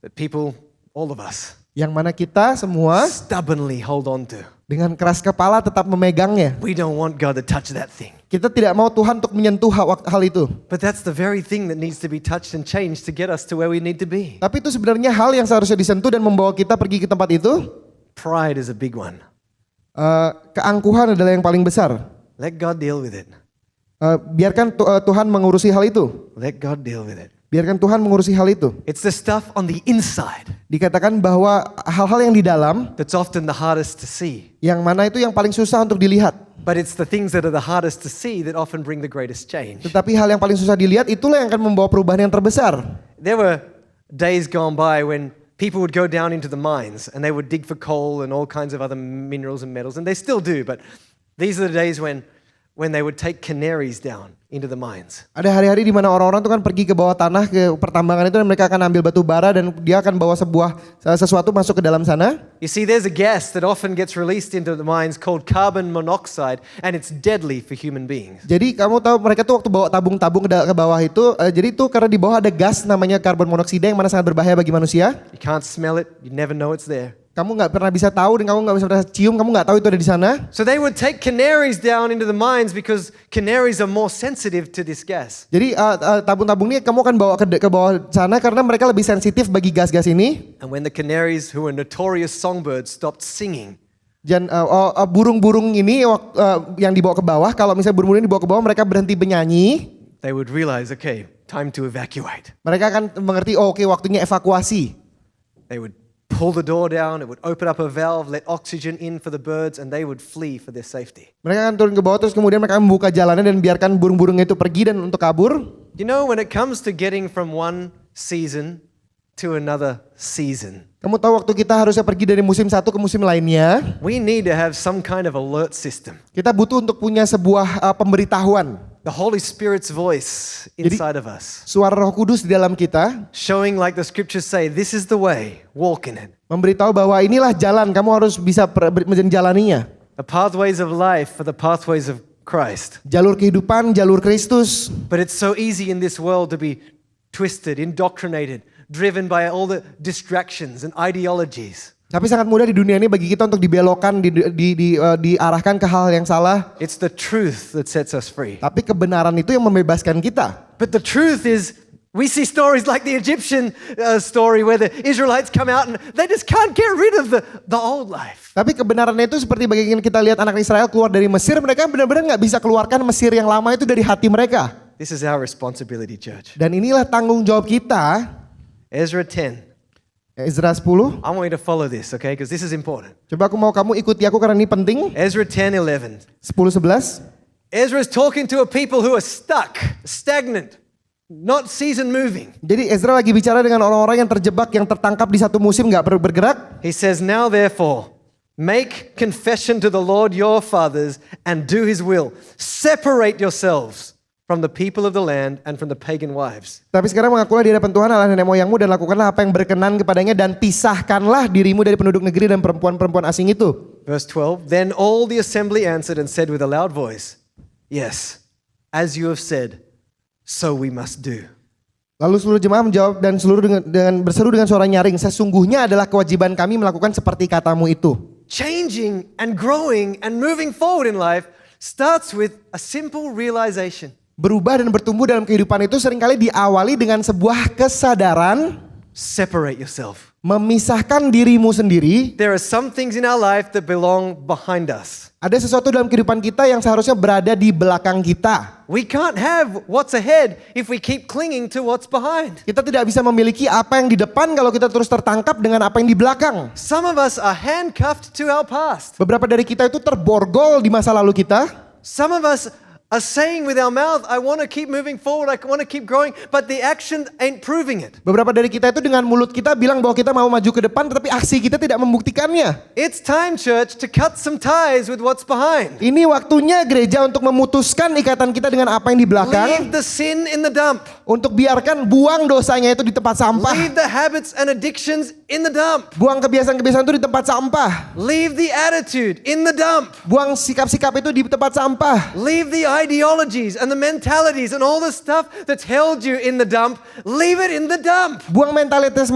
that people, all of us, yang mana kita semua stubbornly hold on to. dengan keras kepala tetap memegangnya. We don't want God to touch that thing. Kita tidak mau Tuhan untuk menyentuh hal itu. But that's the very thing that needs to be touched and changed to get us to where we need to be. Tapi itu sebenarnya hal yang seharusnya disentuh dan membawa kita pergi ke tempat itu. Pride is a big one. Keangkuhan adalah yang paling besar. Let God deal with it. Biarkan Tuhan mengurusi hal itu. Let God deal with it. Biarkan Tuhan mengurusi hal itu. It's the stuff on the inside Dikatakan bahwa hal-hal yang di dalam, that's often the hardest to see. yang mana itu yang paling susah untuk dilihat. But it's the things that are the hardest to see that often bring the greatest change. Tetapi hal yang paling susah dilihat itulah yang akan membawa perubahan yang terbesar. There were days gone by when people would go down into the mines and they would dig for coal and all kinds of other minerals and metals, and they still do, but these are the days when they would take canaries down into the mines. Ada hari-hari di mana orang-orang itu kan pergi ke bawah tanah ke pertambangan itu dan mereka akan ambil batu bara dan dia akan bawa sesuatu masuk ke dalam sana. You see, there's a gas that often gets released into the mines called carbon monoxide, and it's deadly for human beings. Jadi kamu tahu mereka tuh waktu bawa tabung-tabung ke bawah itu, jadi itu karena di bawah ada gas namanya karbon monoksida yang mana sangat berbahaya bagi manusia. You can't smell it, you never know it's there. Kamu nggak pernah bisa tahu dan kamu nggak bisa cium, kamu nggak tahu itu ada di sana. So they would take canaries down into the mines because canaries are more sensitive to this gas. Jadi tabung-tabung ini kamu akan bawa ke bawah sana karena mereka lebih sensitif bagi gas-gas ini. And when the canaries, who are notorious songbirds, stopped singing, Dan burung-burung ini yang dibawa ke bawah, kalau misalnya burung-burung ini dibawa ke bawah, mereka berhenti menyanyi. they would realize, okay, time to evacuate. Mereka akan mengerti, oh oke, waktunya evakuasi. They would pull the door down, it would open up a valve, let oxygen in for the birds, and they would flee for their safety. Mereka akan turun ke bawah terus kemudian mereka akan membuka jalannya dan biarkan burung-burung itu pergi dan untuk kabur. You know, when it comes to getting from one season to another season, Kamu tahu waktu kita harusnya pergi dari musim satu ke musim lainnya, we need to have some kind of alert system. kita butuh untuk punya sebuah pemberitahuan. The Holy Spirit's voice inside of us, Suara Roh Kudus di dalam kita showing, like the scriptures say, this is the way, walk in it. memberitahu bahwa inilah jalan, kamu harus bisa menjalaninya. The pathways of life are the pathways of Christ. Jalur kehidupan, jalur Kristus. But it's so easy in this world to be twisted, indoctrinated, driven by all the distractions and ideologies. Tapi sangat mudah di dunia ini bagi kita untuk dibelokkan, diarahkan ke hal yang salah. It's the truth that sets us free. Tapi kebenaran itu yang membebaskan kita. But the truth is, we see stories like the Egyptian story where the Israelites come out and they just can't get rid of the old life. Tapi kebenarannya itu seperti bagaimana kita lihat anak Israel keluar dari Mesir, mereka benar-benar nggak bisa keluarkan Mesir yang lama itu dari hati mereka. This is our responsibility, church. Dan inilah tanggung jawab kita. Ezra 10. Ezra 10. I want you to follow this, okay? Because this is important. Coba aku mau kamu ikuti aku karena ini penting. Ezra 10:11. 10-11. Ezra is talking to a people who are stuck, stagnant, not season moving. Jadi Ezra lagi bicara dengan orang-orang yang terjebak, yang tertangkap di satu musim nggak bergerak. He says, now therefore, make confession to the Lord your fathers and do his will. Separate yourselves from the people of the land and from the pagan wives. Tapi sekarang mengakulah di hadapan Tuhan Allah nenek moyangmu dan lakukanlah apa yang berkenan kepadanya dan pisahkanlah dirimu dari penduduk negeri dan perempuan-perempuan asing itu. Verse 12, then all the assembly answered and said with a loud voice, yes, as you have said, so we must do. Lalu seluruh jemaah menjawab dan berseru dengan suara nyaring, sesungguhnya adalah kewajiban kami melakukan seperti katamu itu. Changing and growing and moving forward in life starts with a simple realization. Berubah dan bertumbuh dalam kehidupan itu seringkali diawali dengan sebuah kesadaran. Separate yourself. Memisahkan dirimu sendiri. There are some things in our life that belong behind us. Ada sesuatu dalam kehidupan kita yang seharusnya berada di belakang kita. We can't have what's ahead if we keep clinging to what's behind. Kita tidak bisa memiliki apa yang di depan kalau kita terus tertangkap dengan apa yang di belakang. Some of us are handcuffed to our past. Beberapa dari kita itu terborgol di masa lalu kita. Some of us are saying with our mouth, I want to keep moving forward, I want to keep growing, but the action ain't proving it. Beberapa dari kita itu dengan mulut kita bilang bahwa kita mau maju ke depan, tetapi aksi kita tidak membuktikannya. It's time, church, to cut some ties with what's behind. Ini waktunya gereja untuk memutuskan ikatan kita dengan apa yang di belakang. Leave the sin in the dump. Untuk biarkan buang dosanya itu di tempat sampah. Leave the habits and addictions in the dump. Buang kebiasaan-kebiasaan itu di tempat sampah. Leave the attitude in the dump. Buang sikap-sikap itu di tempat sampah. Leave the ideologies and the mentalities and all the stuff that's held you in the dump. Leave it in the dump. Buang mentalitas,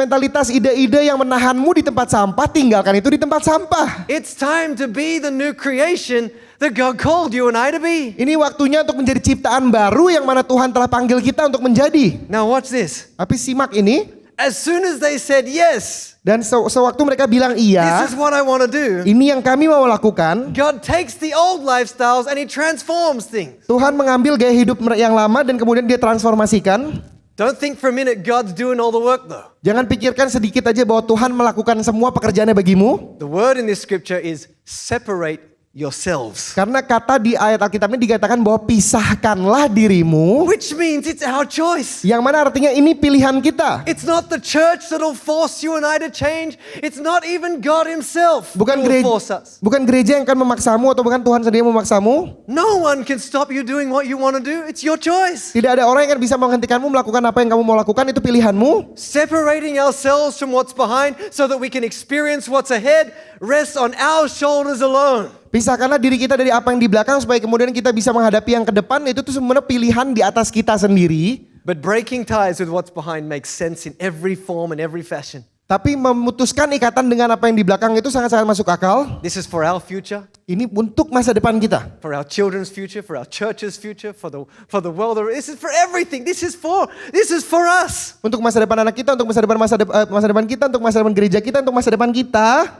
ide-ide yang menahanmu di tempat sampah, tinggalkan itu di tempat sampah. It's time to be the new creation that God called you and I to be. Ini waktunya untuk menjadi ciptaan baru yang mana Tuhan telah panggil kita untuk menjadi. Now watch this. Tapi simak ini. As soon as they said yes, Dan sewaktu mereka bilang iya, this is what I want to do, ini yang kami mau lakukan, God takes the old lifestyles and He transforms things. Tuhan mengambil gaya hidup yang lama dan kemudian dia transformasikan. Don't think for a minute God's doing all the work though. Jangan pikirkan sedikit aja bahwa Tuhan melakukan semua pekerjaannya bagimu. The word in this scripture is separate yourselves. Karena kata di ayat Alkitab ini dikatakan bahwa pisahkanlah dirimu. Which means it's our choice. Yang mana artinya ini pilihan kita. It's not the church that'll force you and I to change. It's not even God Himself Bukan who will gereja, force us. bukan gereja yang akan memaksamu atau bukan Tuhan sendiri yang memaksamu. No one can stop you doing what you want to do. It's your choice. Tidak ada orang yang bisa menghentikanmu melakukan apa yang kamu mau lakukan, itu pilihanmu. Separating ourselves from what's behind so that we can experience what's ahead rests on our shoulders alone. Pisahkanlah diri kita dari apa yang di belakang supaya kemudian kita bisa menghadapi yang ke depan. Itu tuh sebenarnya pilihan di atas kita sendiri. But breaking ties with what's behind makes sense in every form and every fashion. Tapi memutuskan ikatan dengan apa yang di belakang itu sangat-sangat masuk akal. This is for our future, Ini untuk masa depan kita. for our children's future, for our church's future, for the world. This is for everything. This is for us. Untuk masa depan anak kita, untuk masa depan kita, untuk masa depan gereja kita, untuk masa depan kita.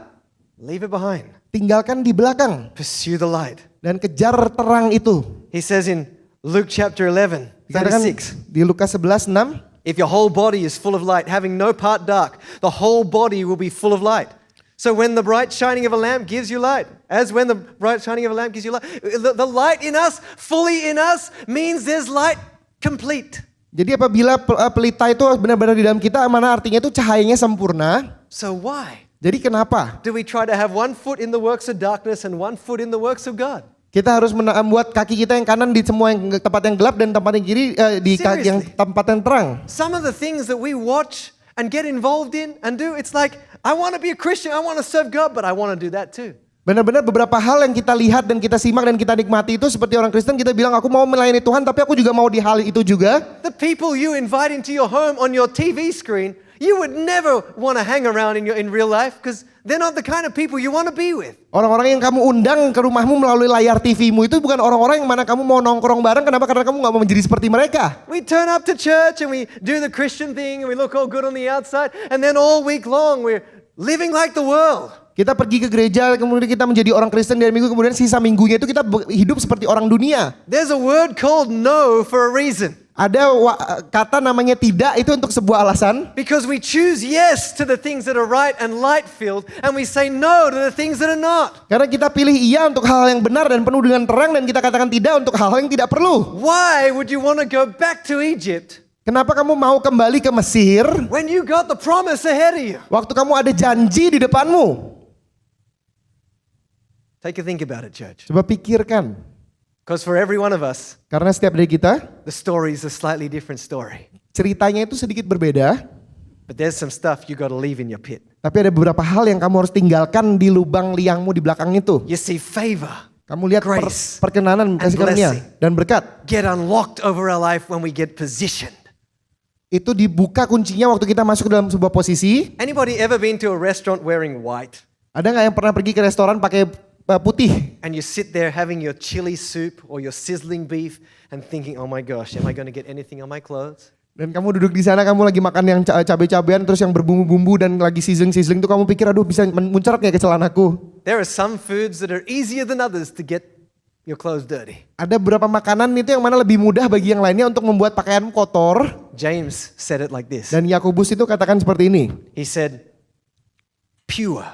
Leave it behind. Tinggalkan di belakang Pursue the light. dan kejar terang itu. He says in Luke chapter 11, Dikatakan 36, di Lukas 11:6, if your whole body is full of light, having no part dark, the whole body will be full of light. So when the bright shining of a lamp gives you light, the light in us, fully in us, means there's light complete. jadi apabila pelita itu benar-benar di dalam kita, mana artinya itu cahayanya sempurna. So why Jadi kenapa do we try to have one foot in the works of darkness and one foot in the works of God? kita harus membuat kaki kita yang kanan di semua tempat yang gelap dan tempat yang kiri di yang Seriously? tempat yang terang? Some of the things that we watch and get involved in and do, it's like, I want to be a Christian, I want to serve God, but I want to do that too. Benar-benar beberapa hal yang kita lihat dan kita simak dan kita nikmati itu seperti orang Kristen, kita bilang aku mau melayani Tuhan tapi aku juga mau di hal itu juga. The people you invite into your home on your TV screen, you would never want to hang around in real life because they're not the kind of people you want to be with. Orang-orang yang kamu undang ke rumahmu melalui layar TV-mu itu bukan orang-orang yang mana kamu mau nongkrong bareng. Kenapa? Karena kamu gak mau menjadi seperti mereka. We turn up to church and we do the Christian thing and we look all good on the outside, and then all week long we're living like the world. Kita pergi ke gereja, kemudian kita menjadi orang Kristen dari minggu, kemudian sisa minggunya itu kita hidup seperti orang dunia. There's a word called no for a reason. Ada kata namanya tidak, itu untuk sebuah alasan. Because we choose yes to the things that are right and light-filled, and we say no to the things that are not. Karena kita pilih iya untuk hal yang benar dan penuh dengan terang, dan kita katakan tidak untuk hal yang tidak perlu. Why would you want to go back to Egypt Kenapa kamu mau kembali ke Mesir when you got the promise ahead of you? waktu kamu ada janji di depanmu? Take a think about it, church. Coba pikirkan. Because for every one of us, Karena setiap dari kita, the story is a slightly different story. ceritanya itu sedikit berbeda. But there's some stuff you got to leave in your pit. Tapi ada beberapa hal yang kamu harus tinggalkan di lubang liangmu di belakang itu. You see, favor, Kamu lihat grace, perkenanan, kasih karunia, blessing. dan berkat. get unlocked over our life when we get positioned. Itu dibuka kuncinya waktu kita masuk dalam sebuah posisi. Anybody ever been to a restaurant wearing white? Ada nggak yang pernah pergi ke restoran pakai putih? And you sit there having your chili soup or your sizzling beef and thinking, oh my gosh, am I going to get anything on my clothes? Dan kamu duduk di sana, kamu lagi makan yang cabai-cabean terus yang berbumbu-bumbu dan lagi sizzling itu kamu pikir, aduh bisa muncrat nggak ke celanaku? There are some foods that are easier than others to get your clothes dirty. Ada beberapa makanan itu yang mana lebih mudah bagi yang lainnya untuk membuat pakaianmu kotor. James said it like this. Dan Yakobus itu katakan seperti ini. He said, pure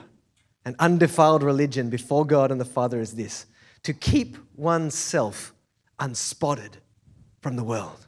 and undefiled religion before God and the Father is this, to keep oneself unspotted from the world.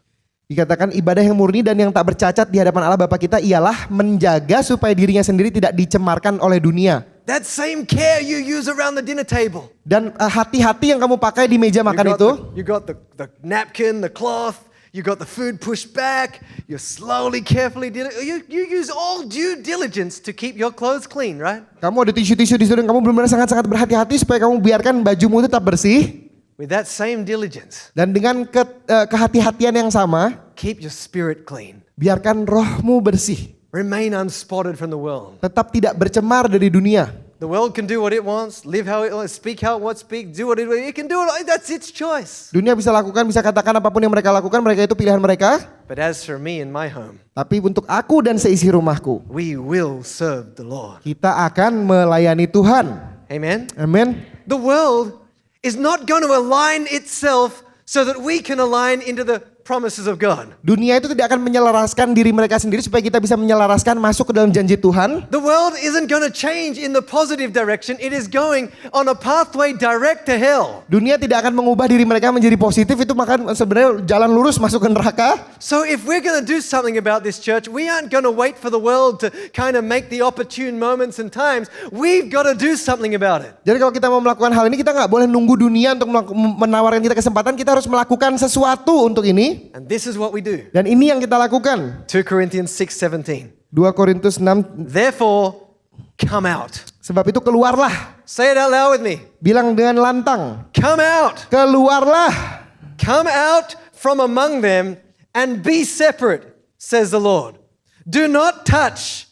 Dikatakan ibadah yang murni dan yang tak bercacat di hadapan Allah Bapa kita ialah menjaga supaya dirinya sendiri tidak dicemarkan oleh dunia. That same care you use around the dinner table. Dan hati-hati yang kamu pakai di meja makan itu. You got the napkin, the cloth, you got the food pushed back, you slowly, carefully did it. You use all due diligence to keep your clothes clean, right? Kamu ada tisu-tisu di situ dan kamu benar-benar sangat-sangat berhati-hati supaya kamu biarkan bajumu itu tetap bersih. With that same diligence, Dan dengan kehati-hatian yang sama, keep your spirit clean. biarkan rohmu bersih. Remain unspotted from the world. Tetap tidak bercemar dari dunia. The world can do what it wants, live how it wants, speak how it wants, speak, do what it wants. It can do it. That's its choice. Dunia bisa lakukan, bisa katakan apapun yang mereka lakukan, mereka itu pilihan mereka. But as for me and my home, Tapi untuk aku dan seisi rumahku, we will serve the Lord. kita akan melayani Tuhan. Amen. Amin. The world is not going to align itself so that we can align into the promises of God. Dunia itu tidak akan menyelaraskan diri mereka sendiri supaya kita bisa menyelaraskan masuk ke dalam janji Tuhan. The world isn't going to change in the positive direction. It is going on a pathway direct to hell. Dunia tidak akan mengubah diri mereka menjadi positif, itu maka sebenarnya jalan lurus masuk ke neraka. So if we're going to do something about this church, we aren't going to wait for the world to kind of make the opportune moments and times. We've got to do something about it. Jadi kalau kita mau melakukan hal ini, kita nggak boleh nunggu dunia untuk menawarkan kita kesempatan. Kita harus melakukan sesuatu untuk ini. And this is what we do. Dan ini yang kita lakukan. 2 Corinthians 6:17. 2 Korintus 6. Therefore, come out. Sebab itu keluarlah. Say it out loud with me. Bilang dengan lantang. Come out. Keluarlah. Come out from among them and be separate, says the Lord. Do not touch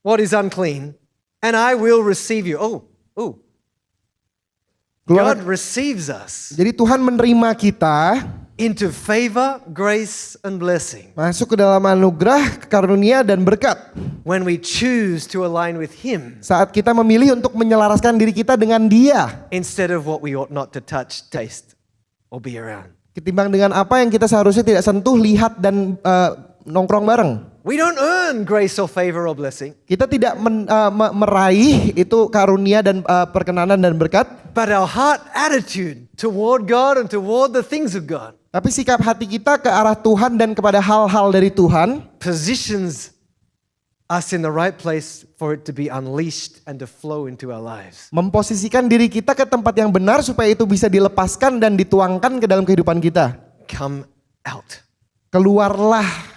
what is unclean, and I will receive you. Keluar. God receives us Jadi Tuhan menerima kita into favor, grace, and blessing masuk ke dalam anugerah, karunia dan berkat. when we choose to align with Him Saat kita memilih untuk menyelaraskan diri kita dengan Dia, instead of what we ought not to touch, taste, or be around. ketimbang dengan apa yang kita seharusnya tidak sentuh, lihat dan nongkrong bareng. We don't earn grace or favor or blessing, Kita tidak meraih itu karunia dan perkenanan dan berkat, but our heart attitude toward God and toward the things of God tapi sikap hati kita ke arah Tuhan dan kepada hal-hal dari Tuhan positions us in the right place for it to be unleashed and to flow into our lives. memposisikan diri kita ke tempat yang benar supaya itu bisa dilepaskan dan dituangkan ke dalam kehidupan kita. Come out. Keluarlah.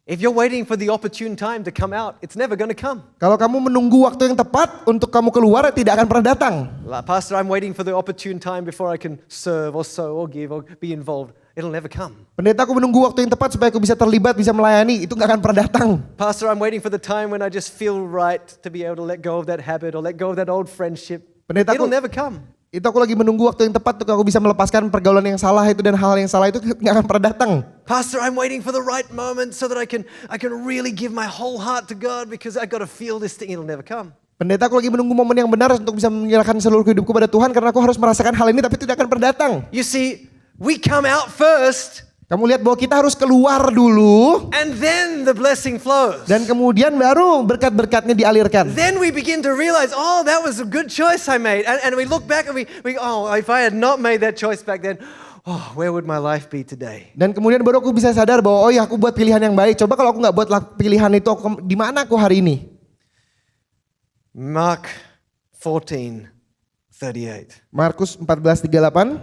If you're waiting for the opportune time to come out, it's never going to come. Kalau kamu menunggu waktu yang tepat untuk kamu keluar, tidak akan pernah datang. Like, Pastor, I'm waiting for the opportune time before I can serve or sow or give or be involved. It'll never come. Pendeta, aku menunggu waktu yang tepat supaya aku bisa terlibat, bisa melayani. Itu gak akan pernah datang. Pastor, I'm waiting for the time when I just feel right to be able to let go of that habit or let go of that old friendship. Pendeta, It'll never come. Itu aku lagi menunggu waktu yang tepat untuk aku bisa melepaskan pergaulan yang salah itu dan hal yang salah itu gak akan pernah datang. Pastor, I'm waiting for the right moment so that I can really give my whole heart to God because I got to feel this thing. It'll never come. Pendeta, aku lagi menunggu momen yang benar untuk bisa menyerahkan seluruh hidupku pada Tuhan karena aku harus merasakan hal ini tapi tidak akan pernah datang. You see, we come out first Kamu lihat bahwa kita harus keluar dulu and then the blessing flows. dan kemudian baru berkat-berkatnya dialirkan. Then we begin to realize, oh, that was a good choice I made. And we look back and we if I had not made that choice back then, oh, where would my life be today? Dan kemudian baru aku bisa sadar bahwa oh ya aku buat pilihan yang baik. Coba kalau aku nggak buat pilihan itu, di mana aku hari ini? Mark 14:38. Markus 14:38.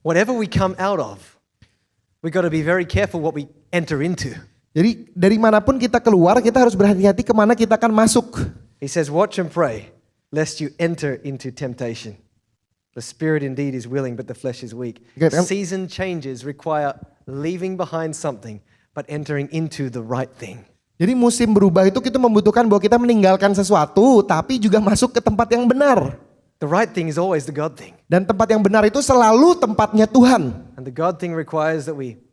Whatever we come out of, we got to be very careful what we enter into. Jadi dari manapun kita keluar, kita harus berhati-hati kemana kita akan masuk. He says, watch and pray, lest you enter into temptation. The spirit indeed is willing, but the flesh is weak. Season changes require leaving behind something, but entering into the right thing. Jadi musim berubah itu kita membutuhkan bahwa kita meninggalkan sesuatu, tapi juga masuk ke tempat yang benar. The right thing is always the God thing. Dan tempat yang benar itu selalu tempatnya Tuhan. And the God thing requires that we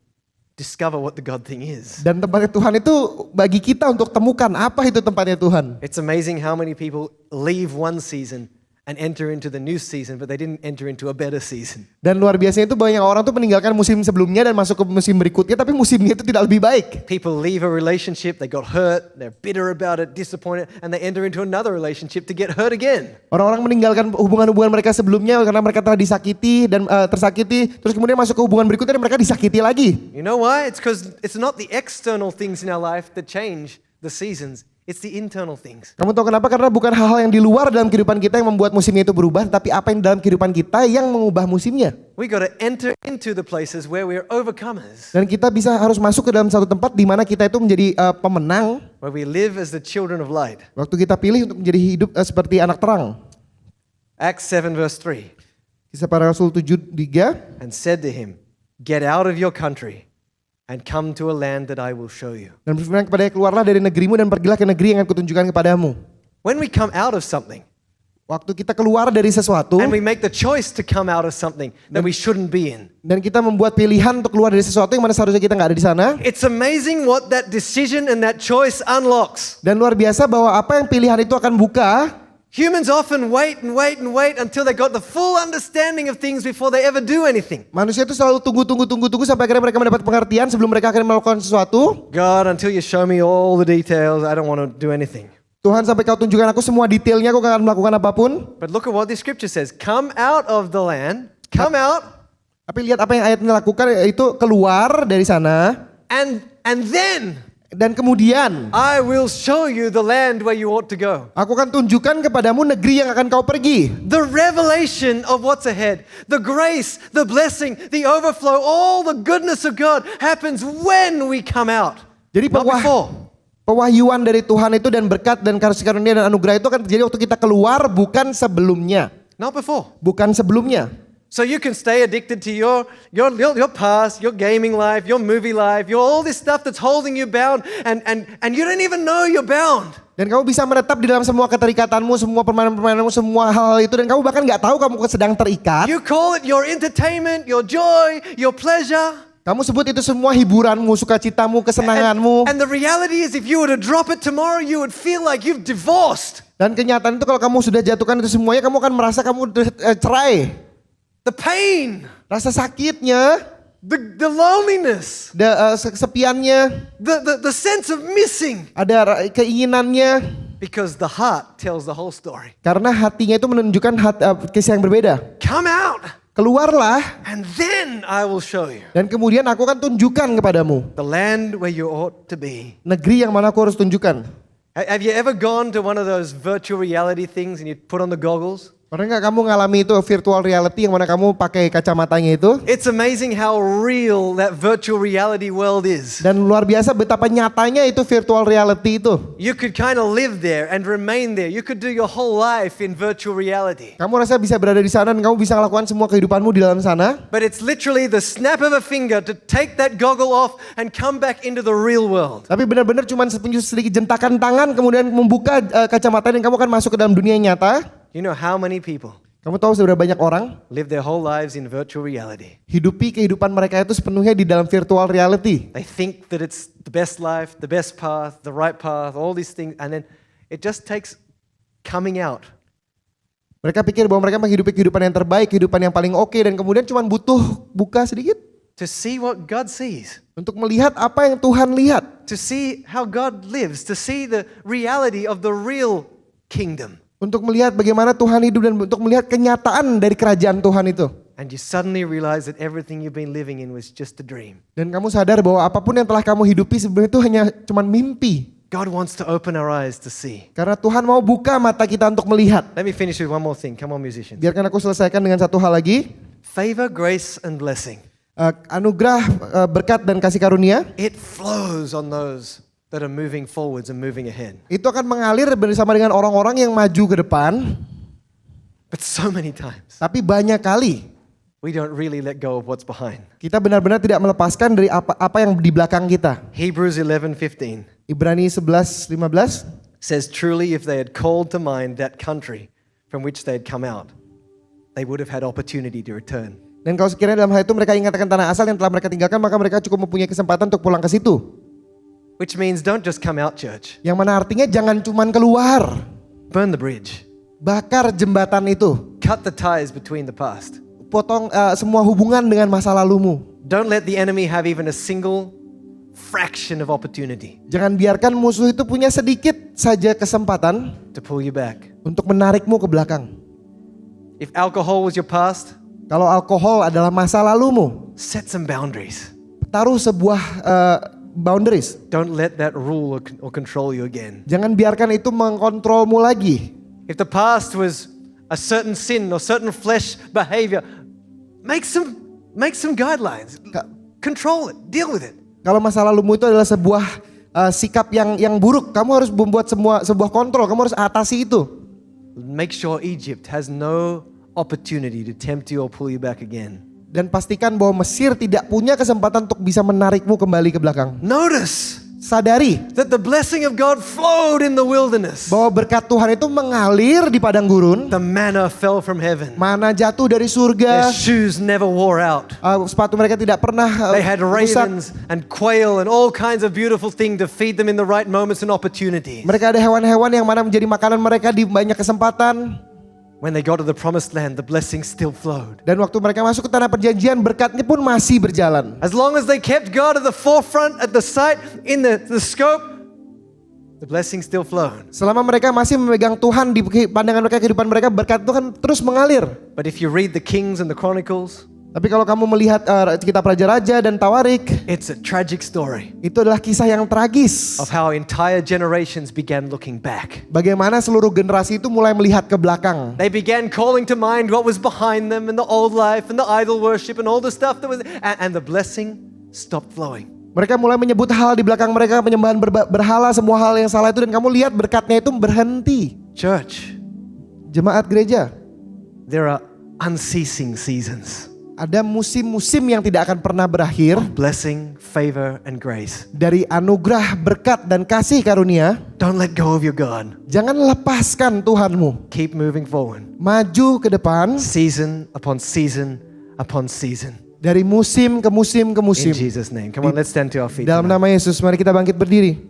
discover what the God thing is. Dan tempatnya Tuhan itu bagi kita untuk temukan apa itu tempatnya Tuhan. It's amazing how many people leave one season and enter into the new season, but they didn't enter into a better season. Dan luar biasanya itu banyak orang tuh meninggalkan musim sebelumnya dan masuk ke musim berikutnya, tapi musimnya itu tidak lebih baik. People leave a relationship, they got hurt, they're bitter about it, disappointed, and they enter into another relationship to get hurt again. Orang-orang meninggalkan hubungan-hubungan mereka sebelumnya karena mereka telah disakiti dan tersakiti, terus kemudian masuk ke hubungan berikutnya dan mereka disakiti lagi. You know why? It's because it's not the external things in our life that change the seasons. It's the internal things. Kamu tahu kenapa? Karena bukan hal-hal yang di luar dalam kehidupan kita yang membuat musimnya itu berubah, tapi apa yang dalam kehidupan kita yang mengubah musimnya. We got to enter into the places where we're overcomers. Dan kita harus masuk ke dalam satu tempat di mana kita itu menjadi pemenang. Where we live as the children of light. Waktu kita pilih untuk menjadi hidup seperti anak terang. Acts 7:3. Kisah Para Rasul 7:3. And said to him, get out of your country and come to a land that I will show you. Dan berfirman kepadanya, keluarlah dari negerimu dan pergilah ke negeri yang akan kutunjukkan kepadamu. When we come out of something, Waktu kita keluar dari sesuatu and we make the choice to come out of something that we shouldn't be in. dan kita membuat pilihan untuk keluar dari sesuatu yang mana seharusnya kita nggak ada di sana. It's amazing what that decision and that choice unlocks. Dan luar biasa bahwa apa yang pilihan itu akan buka. Humans often wait and wait and wait until they got the full understanding of things before they ever do anything. Manusia itu selalu tunggu sampai akhirnya mereka mendapat pengertian sebelum mereka akan melakukan sesuatu. God, until you show me all the details, I don't want to do anything. Tuhan, sampai kau tunjukkan aku semua detailnya, aku gak akan melakukan apapun. But look at what this scripture says. Come out of the land, come out, Tapi lihat apa yang ayat ini lakukan, yaitu keluar dari sana. and then Dan kemudian I will show you the land where you ought to go. aku akan tunjukkan kepadamu negeri yang akan kau pergi. The revelation of what's ahead, the grace, the blessing, the overflow, all the goodness of God happens when we come out. Jadi Not before. pewahyuan dari Tuhan itu dan berkat dan kasih karunia dan anugerah itu akan terjadi waktu kita keluar, bukan sebelumnya. Not before. Bukan sebelumnya. So you can stay addicted to your past, your gaming life, your movie life, your all this stuff that's holding you bound, and you don't even know you're bound. Dan kamu bisa menetap di dalam semua keterikatanmu, semua permainan-permainanmu, semua hal itu, dan kamu bahkan nggak tahu kamu sedang terikat. You call it your entertainment, your joy, your pleasure. Kamu sebut itu semua hiburanmu, sukacitamu, kesenanganmu. And the reality is if you were to drop it tomorrow, you would feel like you've divorced. Dan kenyataan itu kalau kamu sudah jatuhkan itu semuanya, kamu akan merasa kamu cerai. The pain, Rasa sakitnya, the loneliness, kesepiannya, the sense of missing. ada keinginannya. Because the heart tells the whole story. Karena hatinya itu menunjukkan kisah yang berbeda. Come out. Keluarlah, And then I will show you dan kemudian aku akan tunjukkan kepadamu the land where you ought to be. negeri yang mana aku harus tunjukkan. Have you ever gone to one of those virtual reality things and you put on the goggles? Pernah nggak kamu ngalami itu virtual reality yang mana kamu pakai kacamatanya itu? It's amazing how real that virtual reality world is. Dan luar biasa betapa nyatanya itu virtual reality itu. You could kind of live there and remain there. You could do your whole life in virtual reality. Kamu rasa bisa berada di sana dan kamu bisa melakukan semua kehidupanmu di dalam sana. But it's literally the snap of a finger to take that goggle off and come back into the real world. Tapi benar-benar cuma sedikit jentakan tangan kemudian membuka kacamata dan kamu akan masuk ke dalam dunia nyata. You know how many people Kamu tahu seberapa banyak orang live their whole lives in virtual reality? hidupi kehidupan mereka itu sepenuhnya di dalam virtual reality. They think that it's the best life, the best path, the right path, all these things, and then it just takes coming out. Mereka pikir bahwa mereka menghidupi kehidupan yang terbaik, kehidupan yang paling oke, dan kemudian cuma butuh buka sedikit To see what God sees, untuk melihat apa yang Tuhan lihat, to see how God lives, to see the reality of the real kingdom. untuk melihat bagaimana Tuhan hidup dan untuk melihat kenyataan dari kerajaan Tuhan itu. And you suddenly realize that everything you've been living in was just a dream. Dan kamu sadar bahwa apapun yang telah kamu hidupi sebenarnya itu hanya cuma mimpi. God wants to open our eyes to see. Karena Tuhan mau buka mata kita untuk melihat. Let me finish with one more thing. Come on, musicians. Biarkan aku selesaikan dengan satu hal lagi. Favor, grace, and blessing. Anugerah, berkat dan kasih karunia. It flows on those that are moving forwards and moving ahead. Itu akan mengalir bersama dengan orang-orang yang maju ke depan. But so many times, Tapi banyak kali we don't really let go of what's behind. kita benar-benar tidak melepaskan dari apa yang di belakang kita. Hebrews 11:15 Ibrani 11:15 says, truly if they had called to mind that country from which they had come out, they would have had opportunity to return. Dan kalau sekiranya dalam hal itu mereka ingatkan tanah asal yang telah mereka tinggalkan, maka mereka cukup mempunyai kesempatan untuk pulang ke situ. Which means don't just come out, church. Yang mana artinya jangan cuman keluar. Burn the bridge. Bakar jembatan itu. Cut the ties between the past. Potong semua hubungan dengan masa lalumu. Don't let the enemy have even a single fraction of opportunity Jangan biarkan musuh itu punya sedikit saja kesempatan to pull you back. untuk menarikmu ke belakang. If alcohol was your past, Kalau alkohol adalah masa lalumu, set some boundaries. taruh sebuah boundaries. Don't let that rule or control you again. Jangan biarkan itu mengkontrolmu lagi. If the past was a certain sin or certain flesh behavior, make some guidelines. Control it. Deal with it. Kalau masa lalumu itu adalah sebuah sikap yang buruk, kamu harus membuat sebuah kontrol, kamu harus atasi itu. Make sure Egypt has no opportunity to tempt you or pull you back again. Dan pastikan bahwa Mesir tidak punya kesempatan untuk bisa menarikmu kembali ke belakang. Notice sadari that the blessing of God flowed in the wilderness. bahwa berkat Tuhan itu mengalir di padang gurun. The manna fell from heaven. Mana jatuh dari Their surga. shoes never wore out. Sepatu mereka tidak pernah They had rusak. ravens and quail and all kinds of beautiful things to feed them in the right moments and opportunities. Mereka ada hewan-hewan yang mana menjadi makanan mereka di banyak kesempatan. When they got to the promised land, the blessing still flowed. Dan waktu mereka masuk ke tanah perjanjian, berkatnya pun masih berjalan. As long as they kept God at the forefront, at the sight, in the scope, the blessing still flowed. Selama mereka masih memegang Tuhan di pandangan mereka, kehidupan mereka, berkat Tuhan terus mengalir. But if you read the Kings and the Chronicles, Tapi kalau kamu melihat kitab Raja-Raja dan Tawarik, it's a tragic story itu adalah kisah yang tragis. of how entire generations began looking back. Bagaimana seluruh generasi itu mulai melihat ke belakang. They began calling to mind what was behind them and the old life and the idol worship and all the stuff that was, and the blessing stopped flowing. Mereka mulai menyebut hal di belakang mereka, penyembahan berhala, semua hal yang salah itu, dan kamu lihat berkatnya itu berhenti. Church, Jemaat gereja, there are unceasing seasons ada musim-musim yang tidak akan pernah berakhir of blessing, favor, and grace. dari anugerah, berkat, dan kasih karunia. Don't let go of your God. Jangan lepaskan Tuhanmu. Keep moving forward. Maju ke depan Season upon season upon season. dari musim ke musim ke In musim. Jesus' name. Come on, let's stand to our feet. Dalam tonight. nama Yesus, mari kita bangkit berdiri.